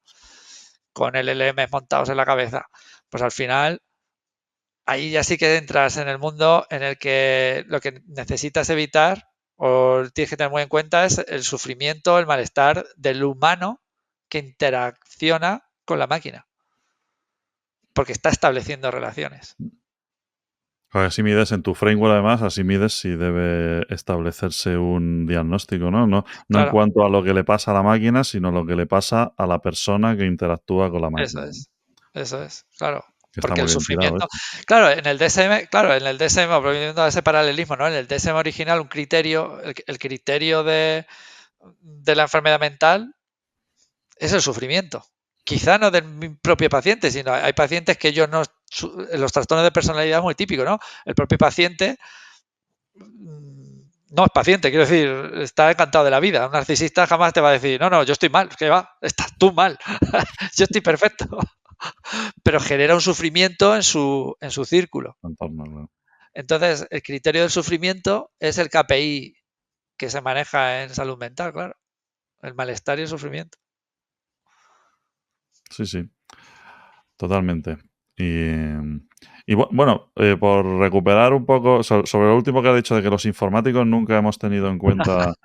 con LLMs montados en la cabeza. Pues al final, ahí ya sí que entras en el mundo en el que lo que necesitas evitar o tienes que tener muy en cuenta es el sufrimiento, el malestar del humano que interacciona con la máquina, porque está estableciendo relaciones. Así mides en tu framework, además, así mides si debe establecerse un diagnóstico, ¿no? No en Claro, cuanto a lo que le pasa a la máquina, sino lo que le pasa a la persona que interactúa con la máquina. eso es, claro. Que está Porque el muy bien tirado sufrimiento, eso. claro, en el DSM, volviendo a ese paralelismo, ¿no? En el DSM original, un criterio, el criterio de la enfermedad mental es el sufrimiento. Quizá no del mi propio paciente, sino hay pacientes que ellos no, los trastornos de personalidad muy típicos, ¿no? El propio paciente no es paciente, quiero decir, está encantado de la vida. Un narcisista jamás te va a decir, no, yo estoy mal, ¿qué va? Estás tú mal, yo estoy perfecto. Pero genera un sufrimiento en su círculo. Entorno, ¿no? Entonces, el criterio del sufrimiento es el KPI que se maneja en salud mental, claro. El malestar y el sufrimiento. Sí, sí. Totalmente. Y bueno, por recuperar un poco sobre lo último que ha dicho de que los informáticos nunca hemos tenido en cuenta,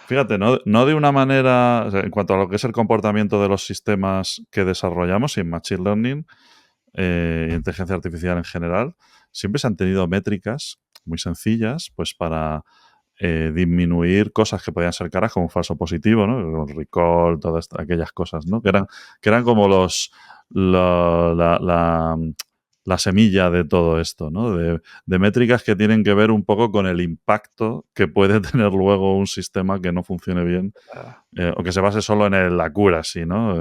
fíjate, no de una manera, o sea, en cuanto a lo que es el comportamiento de los sistemas que desarrollamos y en Machine Learning y inteligencia artificial en general, siempre se han tenido métricas muy sencillas, pues para disminuir cosas que podían ser caras como un falso positivo, ¿no? El recall, todas aquellas cosas, ¿no? Que eran como la semilla de todo esto, ¿no? De métricas que tienen que ver un poco con el impacto que puede tener luego un sistema que no funcione bien o que se base solo en la cura, ¿sí? ¿no?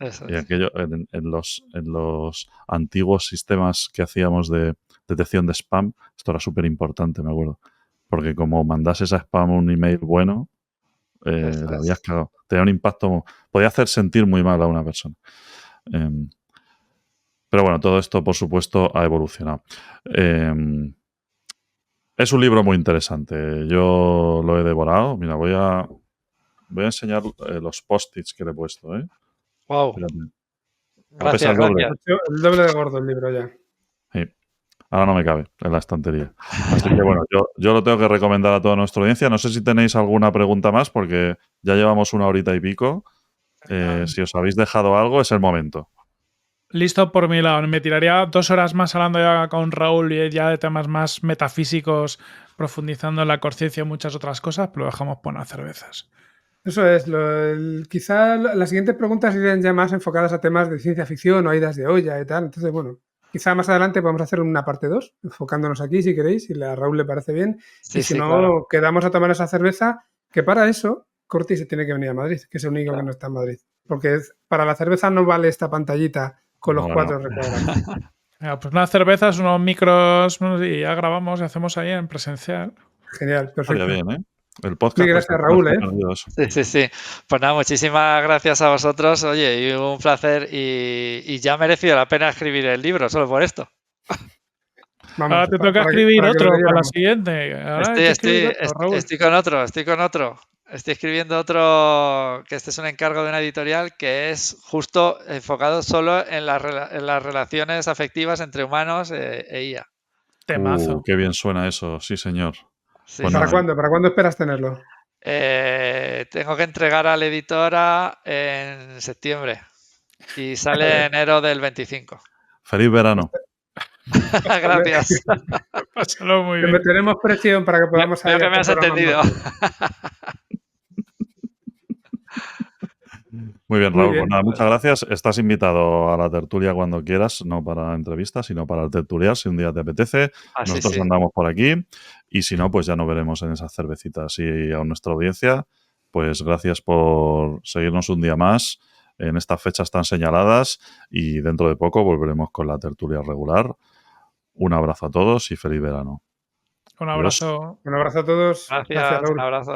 Eso Y es. aquello en los antiguos sistemas que hacíamos de detección de spam, esto era súper importante, me acuerdo. Porque como mandases a spam un email bueno, Eso le es. habías cagado. Tenía un impacto, podía hacer sentir muy mal a una persona. Pero bueno, todo esto, por supuesto, ha evolucionado. Es un libro muy interesante. Yo lo he devorado. Mira, voy a enseñar los post-its que le he puesto. Wow. Fíjate. Va a pesar Gracias, el doble. gracias. El doble de gordo el libro ya. Sí. Ahora no me cabe en la estantería. Así que bueno, yo lo tengo que recomendar a toda nuestra audiencia. No sé si tenéis alguna pregunta más, porque ya llevamos 1 horita y pico. Si os habéis dejado algo, es el momento. Listo por mi lado. Me tiraría 2 horas más hablando ya con Raúl y ya de temas más metafísicos, profundizando en la conciencia y muchas otras cosas, pero lo dejamos por unas cervezas. Eso es. Quizá las siguientes preguntas irían ya más enfocadas a temas de ciencia ficción o idas de olla y tal. Entonces, bueno, quizá más adelante podemos hacer una parte 2, enfocándonos aquí si queréis, si a Raúl le parece bien. Sí, y si sí, no, claro. quedamos a tomar esa cerveza, que para eso Corti se tiene que venir a Madrid, que es el único que no está en Madrid. Porque para la cerveza no vale esta pantallita con los No, 4 no. recuadrantes. Venga, pues unas cervezas, unos micros y ya grabamos y hacemos ahí en presencial. Genial, Estaría perfecto. bien, ¿eh? El podcast Mil gracias, Raúl, ¿eh? Sí, sí, sí. Pues nada, muchísimas gracias a vosotros. Oye, y un placer. Y ya ha merecido la pena escribir el libro solo por esto. Vamos, Ahora te toca escribir para que lo otro para la leyéramos. siguiente. Ahora hay que escribir otro, Raúl. Estoy con otro, estoy con otro. Estoy escribiendo otro, que este es un encargo de una editorial que es justo enfocado solo en las relaciones afectivas entre humanos e IA. Temazo. Qué bien suena eso, sí, señor. Sí. Pues ¿Para nada, cuándo? ¿Para cuándo esperas tenerlo? Tengo que entregar a la editora en septiembre y sale en enero del 25. feliz verano. Gracias. Pásalo muy Le bien. meteremos presión para que podamos Veo ahí que me has hacer programas entendido. más. Muy bien, Muy Raúl. bien. Pues nada, muchas gracias. Estás invitado a la tertulia cuando quieras, no para entrevistas, sino para tertuliar si un día te apetece. Sí, Nosotros sí. andamos por aquí y si no, pues ya nos veremos en esas cervecitas. Y a nuestra audiencia, pues gracias por seguirnos un día más en estas fechas tan señaladas y dentro de poco volveremos con la tertulia regular. Un abrazo a todos y feliz verano. Un Adiós. abrazo. Un abrazo a todos. Gracias, Gracias, Raúl. un abrazo.